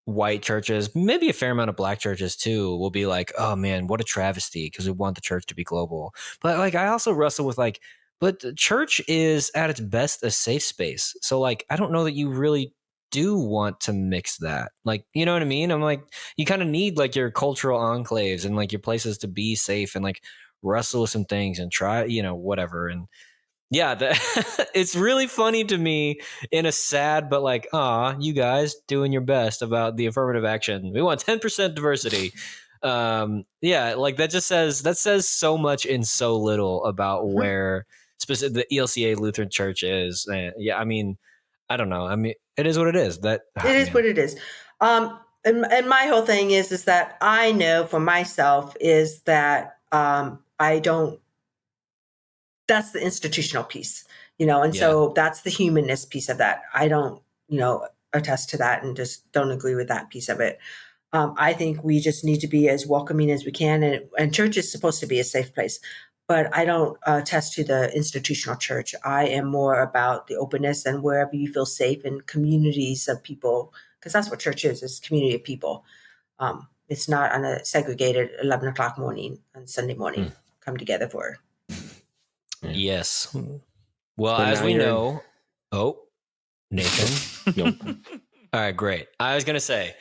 white churches, maybe a fair amount of black churches too, will be like, oh man, what a travesty because we want the church to be global. But like, I also wrestle with like, but the church is at its best a safe space. So like, I don't know that you really do want to mix that. Like, you know what I mean? I'm like, you kind of need like your cultural enclaves and like your places to be safe and like wrestle with some things and try, whatever. And yeah, it's really funny to me in a sad, but like, you guys doing your best about the affirmative action. We want 10% diversity. Yeah, like that says so much in so little about where specific the ELCA Lutheran Church is. Yeah, I mean, I don't know. I mean, it is what it is. It is what it is. And my whole thing is that I know for myself is that I don't. That's the institutional piece, so that's the humanness piece of that. I don't, attest to that and just don't agree with that piece of it. I think we just need to be as welcoming as we can. And church is supposed to be a safe place, but I don't attest to the institutional church. I am more about the openness and wherever you feel safe in communities of people, because that's what church is community of people. It's not on a segregated 11 o'clock morning on Sunday morning, come together for. Yes. Well, as we know, Nathan. Nope. All right, great. I was going to say,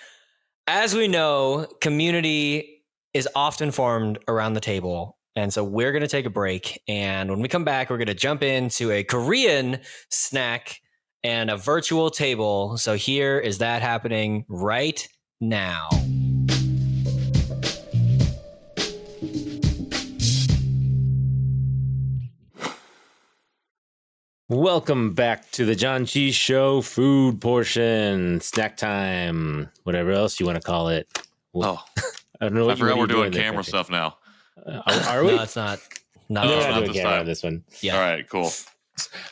as we know, community is often formed around the table. And so we're going to take a break. And when we come back, we're going to jump into a Korean snack and a virtual table. So here is that happening right now. Welcome back to the Janchi Show food portion, snack time, whatever else you want to call it. Oh, I don't know. I forgot we're doing camera stuff now. Are we? No, it's not. No, we're not doing this camera time. on this one. Yeah. All right, cool.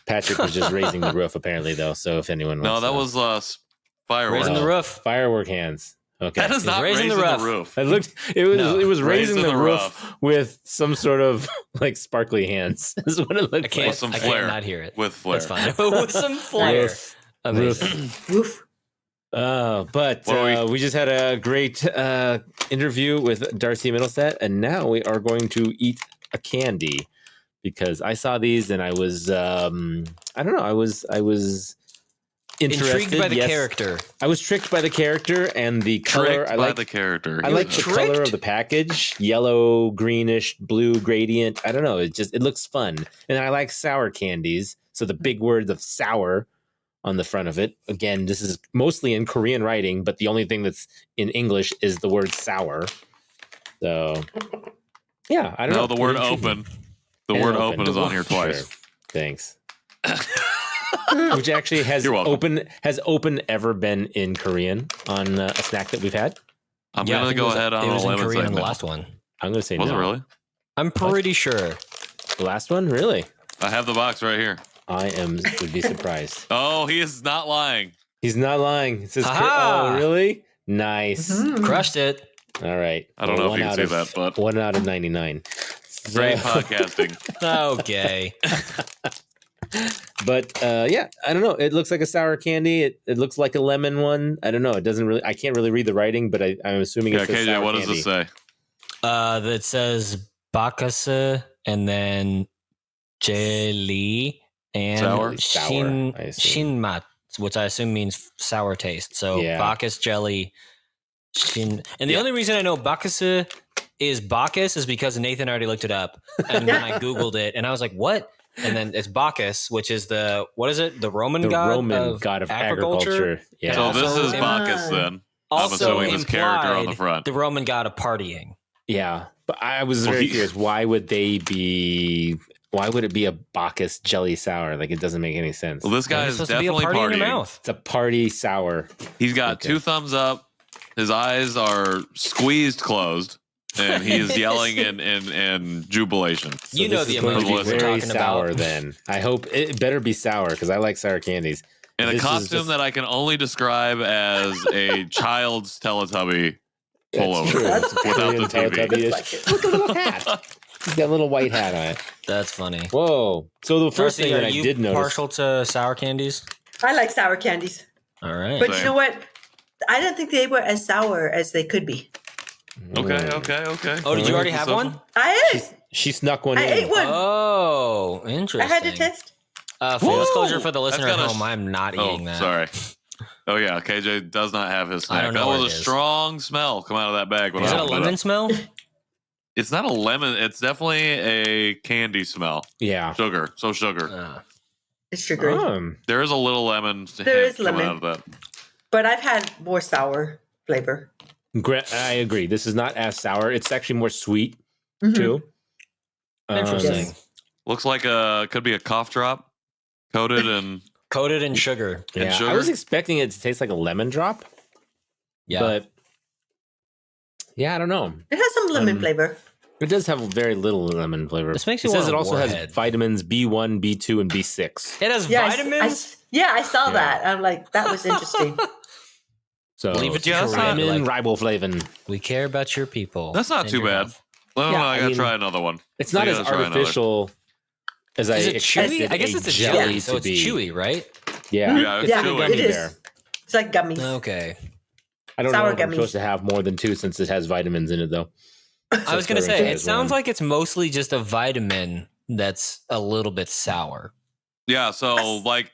Patrick was just raising the roof, apparently, though. So if anyone wants No, that was fireworks. Raising the roof. Firework hands. Okay. That is not raising the roof. It looked. It was raising the roof rough. with some sort of like sparkly hands. Is what it looked like. With some I flair. can't not hear it. With flair. That's fine. With some flair. Amazing. Woof. But we just had a great interview with Darcy Mittelstaedt, and now we are going to eat a candy because I saw these and I was I don't know, I was intrigued by the character. I was tricked by the character and the color. I like the character. I like the color of the package, yellow, greenish, blue gradient. I don't know. It looks fun, and I like sour candies. So the big words of sour on the front of it. Again, this is mostly in Korean writing, but the only thing that's in English is the word sour. So yeah, I don't know. No, the word open. The word open is on here twice. Sure. Thanks. Which actually has open ever been in Korean on a snack that we've had? I'm gonna go ahead on it was a in limb and Korean say in the no. last one. I'm gonna say Was no. it really? I'm pretty sure. The last one, really? I have the box right here. I would be surprised. Oh, he is not lying. He's not lying. It says, Aha! oh, really? Nice. Crushed it. All right. I don't know if you can see that, but 1 out of 99. great podcasting. Okay. But yeah, I don't know. It looks like a sour candy. It looks like a lemon one. I don't know. It doesn't really. I can't really read the writing, but I'm assuming it's a KJ, sour what does candy. this say? That says bakase and then jelly and Sour? I assume. shinmat, which I assume means sour taste. So Yeah. Bacchus jelly And the only reason I know Bacchus is Bacchus is because Nathan already looked it up. And then I Googled it and I was like, what? And then it's Bacchus, which is the Roman god of agriculture. Yeah. So this is Also Bacchus then. I'm Also assuming this character on the implied front. the Roman god of partying. Yeah. But I was very curious, why would it be a Bacchus jelly sour? Like, it doesn't make any sense. Well, this guy is It's supposed to be a definitely party in your partying. mouth. It's a party sour. He's got 2 thumbs up. His eyes are squeezed closed, and he is yelling in jubilation. So You know this the is going to emoji be we're very talking sour about. then. I hope it better be sour because I like sour candies. In a This is costume just- that I can only describe as a child's Teletubby pullover true. That's without the Korean TV. Teletubby-ish. Like it. Look at the little hat. He's got a little white hat on it. That's funny. Whoa. So the first Darcy, thing that are I you did notice. partial to sour candies? I like sour candies. All right. But Same. you know what? I don't think they were as sour as they could be. Okay. Oh, did you already have one? I ate. She snuck one I in. ate one. Oh, interesting. I had to test. Full Woo! disclosure for the That's listener at got a home, I'm not eating Oh, that. sorry. Oh yeah, KJ does not have his I snack. don't That know was what a it is. strong smell come out of that bag. When Is I it a opened lemon up. smell? It's not a lemon. It's definitely a candy smell. Yeah. Sugar. So sugar. It's sugary. There is a little lemon. There hint is coming lemon. out of that. But I've had more sour flavor. I agree. This is not as sour. It's actually more sweet Mhm. too. Interesting. Yes. Looks like could be a cough drop coated in. Coated in sugar. And Yeah, sugar? I was expecting it to taste like a lemon drop, Yeah. but yeah, I don't know. It has some lemon flavor. It does have very little lemon flavor. This makes it you says want it a also has Warhead. vitamins B1, B2, and B6. It has Yeah, vitamins. I saw Yeah. that. I'm like, that was interesting. So Leave it to Yeah, Korean. lemon, Like, riboflavin. we care about your people. That's not and too your bad. health. Well, Yeah, I I gotta mean, try another one. It's not We as gotta try another. artificial as I Is it expected. chewy? I guess it's a jelly, so it's chewy, right? Yeah, Yeah, it's it's like a chewy. gummy It is. bear. It's like gummies. Okay. I don't know Sour if I'm gummies. supposed to have more than 2 since it has vitamins in it, though. I was going to Sorry, say, try it as sounds one. like it's mostly just a vitamin that's a little bit sour. Yeah, so like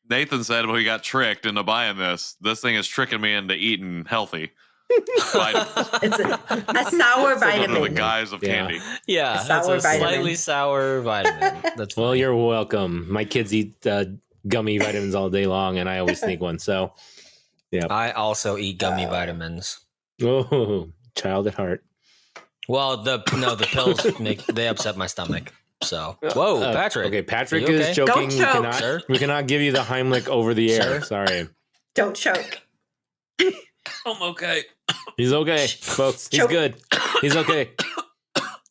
Nathan said when he got tricked into buying this thing is tricking me into eating healthy. Vitamins. It's a sour Under the vitamin. guise of Yeah. candy. Yeah, A sour it's a vitamin. slightly sour vitamin. That's Well, fine. you're welcome. My kids eat gummy vitamins all day long, and I always sneak one. So, I also eat gummy vitamins. oh, child at heart. Well, the pills they upset my stomach. So, whoa, Patrick. Okay, Patrick Are you is okay? joking. Don't choke. Sir? We cannot give you the Heimlich over the air. Sir? Sorry. Don't choke. I'm okay. He's okay, folks. He's Choke. good. He's okay.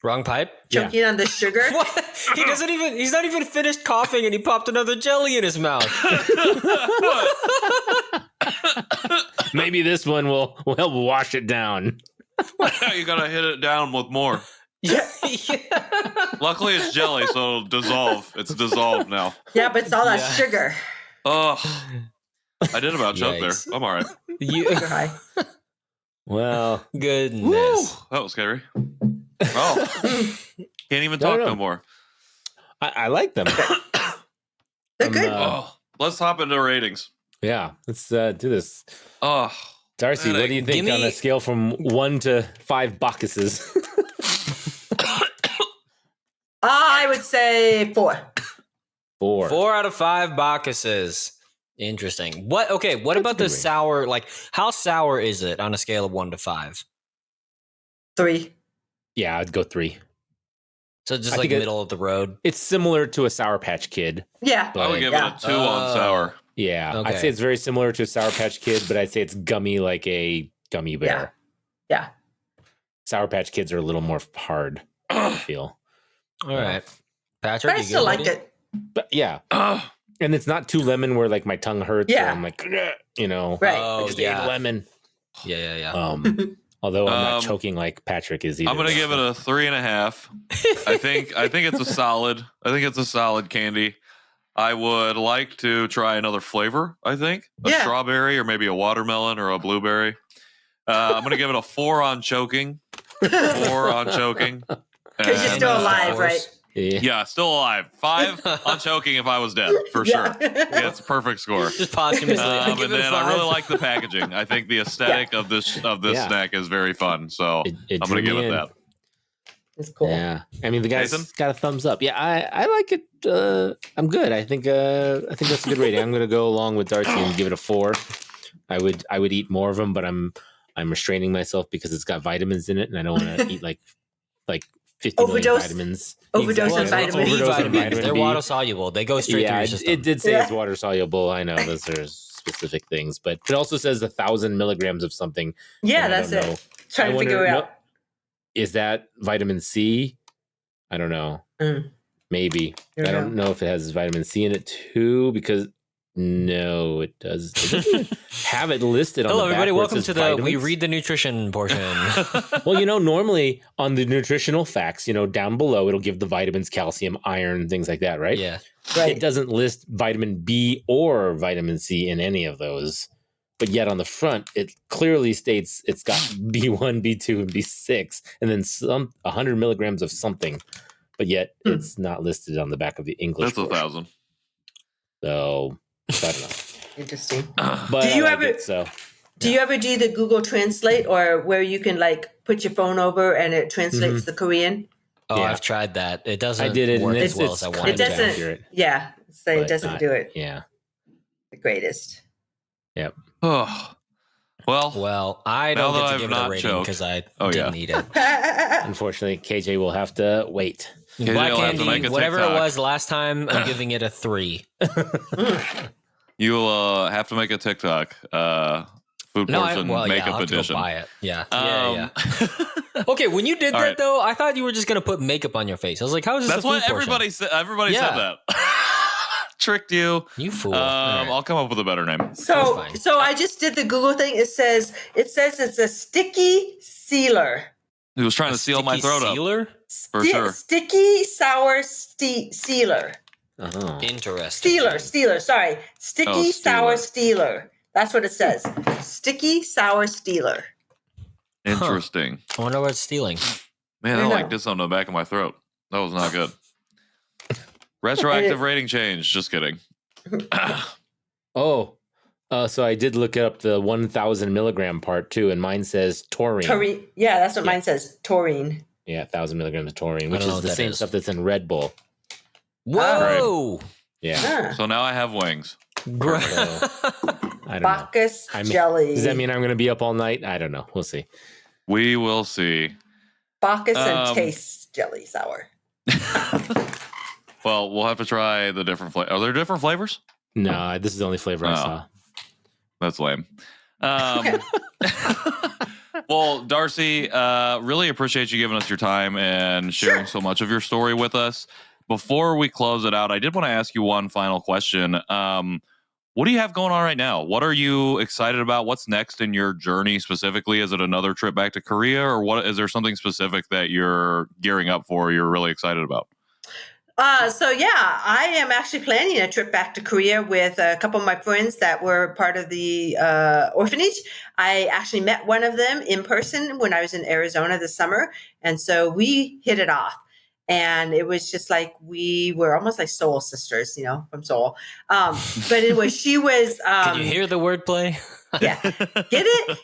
Wrong pipe. Yeah. Choking on the sugar. What? He's not even finished coughing and he popped another jelly in his mouth. Maybe this one will help wash it down. You gotta hit it down with more. Yeah. Luckily, it's jelly, so it'll dissolve. It's dissolved now. Yeah, but it's all that Yeah. sugar. Oh, I did about choke there. Yikes. I'm all right. Sugar high. Well, Goodness. Woo, that was scary. Oh, can't even talk No. no more. I like them. They're good. Oh, let's hop into ratings. Yeah, let's do this. Oh, Darcy, what do you think Give on me- a scale from 1 to 5 Bacchuses? I would say 4. 4. 4 out of 5 Bacchuses. Interesting. What about a the good rating. sour? Like, how sour is it on a scale of 1 to 5? 3. Yeah, I'd go 3. So just I like think middle of the road. It's similar to a Sour Patch Kid. Yeah. I would give Yeah. it a 2 on sour. Yeah, Okay. I'd say it's very similar to a Sour Patch Kid, but I'd say it's gummy like a gummy bear. Yeah. Sour Patch Kids are a little more hard, I feel. All right. Patrick, But I you still good, like buddy? it. But yeah, Ugh. and it's not too lemon where like my tongue hurts. Yeah. Or I'm like, you know, Right. I Oh, just yeah. ate lemon. Yeah. Although I'm not Um, choking like Patrick is either. I'm gonna give it a 3.5. I think it's a solid. I think it's a solid candy. I would like to try another flavor. I think a Yeah. strawberry or maybe a watermelon or a blueberry. I'm gonna give it a 4 on choking. 4 on choking. Because you're And, still uh, alive, force. right? Yeah, still alive. 5 on choking if I was dead, for Yeah. sure. Yeah, it's a perfect score. Just posthumously. I give And it a then 5. I really like the packaging. I think the aesthetic of this Yeah. snack is very fun. So It I'm going to drew give me it in. that. It's cool. Yeah, I mean the guy's Nathan? got a thumbs up. Yeah, I like it. I'm good. I think that's a good rating. I'm going to go along with Darcy and give it a 4. I would eat more of them, but I'm restraining myself because it's got vitamins in it, and I don't want to eat like 50 million Overdose. vitamins. Overdose on Exactly. vitamins. Overdose on vitamins. vitamin They're B. water soluble. They go straight Yeah, through your system. it did say Yeah. it's water soluble. I know those are specific things, but it also says 1,000 milligrams of something. Yeah, and I that's don't it. know. Trying I to figure wonder, it no- out. Is that vitamin C? I don't know. Maybe. Don't I don't know if it has vitamin C in it too, because no, it does. It doesn't even have it listed on Hello, the back everybody. where it Welcome says to the We vitamins. Read the Nutrition portion. Well, normally on the nutritional facts, down below, it'll give the vitamins, calcium, iron, things like that, right? Yeah. Right. It doesn't list vitamin B or vitamin C in any of those. But yet on the front, it clearly states it's got B1, B2, and B6, and then 100 milligrams of something. But yet it's not listed on the back of the English That's portion. 1,000. So I don't know. Interesting. But Do you I like ever- it, so Do you ever do the Google Translate, or where you can put your phone over and it translates the Korean? Oh, Yeah. I've tried that. It doesn't I did it, work and as well as I it's wanted It kind to. of doesn't. accurate. Yeah, so it but doesn't not- do it Yeah. the greatest. Oh, well, Well, I Now don't that get to I've give it a not rating choked. because I Oh, didn't yeah. eat it. Unfortunately, KJ will have to wait. KJ Black will have to make candy, a whatever it TikTok. was last time, I'm giving it a 3. You'll have to make a TikTok. Food portion I'll makeup have to go edition. buy it. Yeah. Um, Okay, when you did All that right. though, I thought you were just gonna put makeup on your face. I was like, how is this? That's a what food portion? everybody said. Everybody Yeah. said that. Tricked you. You fool. All right. I'll come up with a better name. So, fine. so I just did the Google thing. It says it's a sticky sealer. He was trying A to seal my sticky throat up. sealer? For sure. Sticky sour sealer. Oh. Interesting. Steeler. Sorry, sticky sour Steeler. steeler. That's what it says. Sticky sour steeler. Interesting. I wonder what's stealing. Man, I I know. like did something to the back of my throat. That was not good. Retroactive rating change. Just kidding. Oh. So I did look up the 1,000 milligram part too, and mine says taurine. Taurine. Yeah, that's what Yeah. mine says. Taurine. Yeah, 1,000 milligrams of taurine, I which don't know is what the that same is. stuff that's in Red Bull. Whoa! Yeah. Ah, So now I have wings. Great. So, I don't know. Bacchus I mean, jelly. Does that mean I'm going to be up all night? I don't know. We'll see. We will see. Bacchus and Um, taste jelly sour? Well, we'll have to try the different flavors. Are there different flavors? No, this is the only flavor I Oh. saw. That's lame. Well, Darcy, really appreciate you giving us your time and sharing so much of your story with us. Before we close it out, I did want to ask you one final question. What do you have going on right now? What are you excited about? What's next in your journey specifically? Is it another trip back to Korea, or what? Is there something specific that you're gearing up for? You're really excited about? So yeah, I am actually planning a trip back to Korea with a couple of my friends that were part of the orphanage. I actually met one of them in person when I was in Arizona this summer, and so we hit it off. And it was just like we were almost like soul sisters, from Seoul. But anyway, she was. Can you hear the wordplay? Yeah, get it?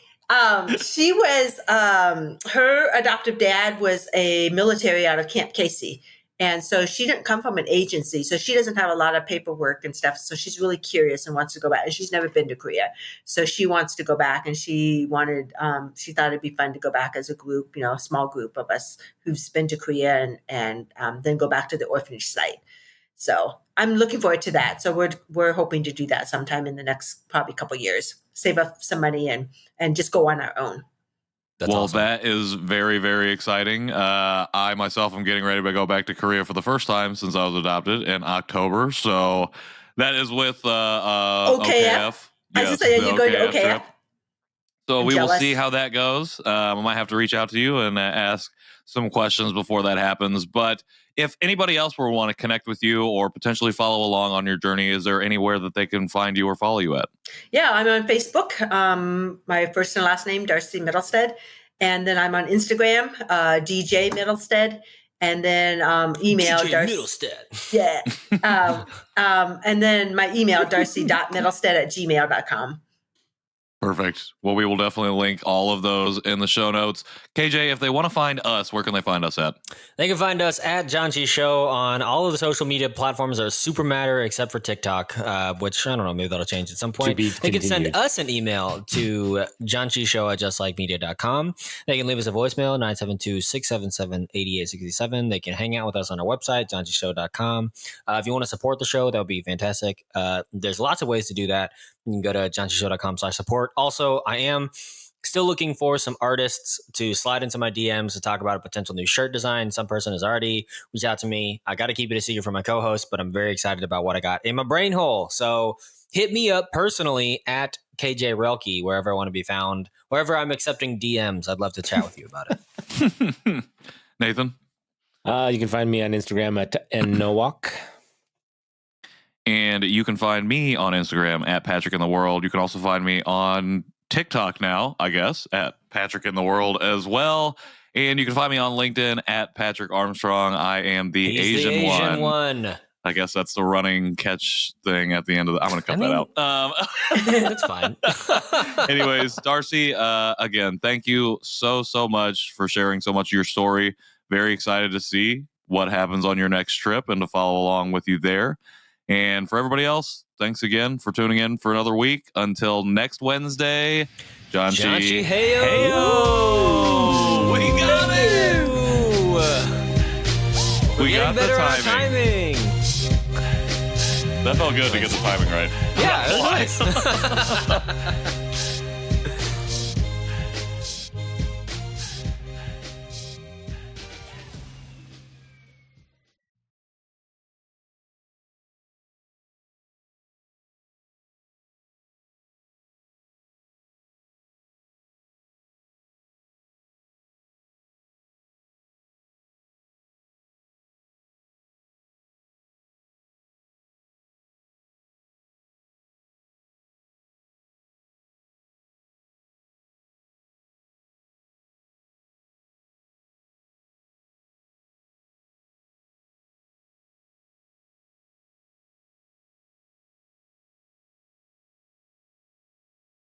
She was. Her adoptive dad was a military out of Camp Casey. And so she didn't come from an agency. So she doesn't have a lot of paperwork and stuff. So she's really curious and wants to go back. And she's never been to Korea. So she wants to go back, and she thought it'd be fun to go back as a group, a small group of us who've been to Korea and then go back to the orphanage site. So I'm looking forward to that. So we're hoping to do that sometime in the next probably couple of years, save up some money and just go on our own. That's well, awesome. that is very, very exciting. I myself am getting ready to go back to Korea for the first time since I was adopted in October. So that is with OKF. I was just saying, the you're going to OKF OKF? trip. So I'm we will jealous. see how that goes. I might have to reach out to you and ask some questions before that happens. But if anybody else will want to connect with you or potentially follow along on your journey, is there anywhere that they can find you or follow you at? Yeah, I'm on Facebook. My first and last name, Darcy Mittelstaedt. And then I'm on Instagram, DJ Mittelstaedt. And then email TJ Darcy. Mittelstaedt. Yeah. And then my email, darcy.mittelstaedt@gmail.com. Perfect. Well, we will definitely link all of those in the show notes. KJ, if they want to find us, where can they find us at? They can find us at Janchi Show on all of the social media platforms that are super matter except for TikTok, which I don't know, maybe that'll change at some point. They can send us an email to janchishow@justlikemedia.com. They can leave us a voicemail, 972-677-8867. They can hang out with us on our website, janchishow.com. If you want to support the show, that would be fantastic. There's lots of ways to do that. You can go to janchishow.com/support. Also, I am still looking for some artists to slide into my DMs to talk about a potential new shirt design. Some person has already reached out to me. I got to keep it a secret from my co-host, but I'm very excited about what I got in my brain hole. So hit me up personally at KJ Relke, wherever I want to be found. Wherever I'm accepting DMs, I'd love to chat with you about it. Nathan? You can find me on Instagram at nnowalk. And you can find me on Instagram at Patrick in the World. You can also find me on TikTok now, I guess, at Patrick in the World as well. And you can find me on LinkedIn at Patrick Armstrong. I am the Asian one. I guess that's the running catch thing at the end of the... I'm going to cut that out. That's fine. Anyways, Darcy, again, thank you so much for sharing so much of your story. Very excited to see what happens on your next trip and to follow along with you there. And for everybody else, thanks again for tuning in for another week. Until next Wednesday, Janchi. Heyo! We got it! We got the timing. That felt good to get the timing right. Yeah, it was nice.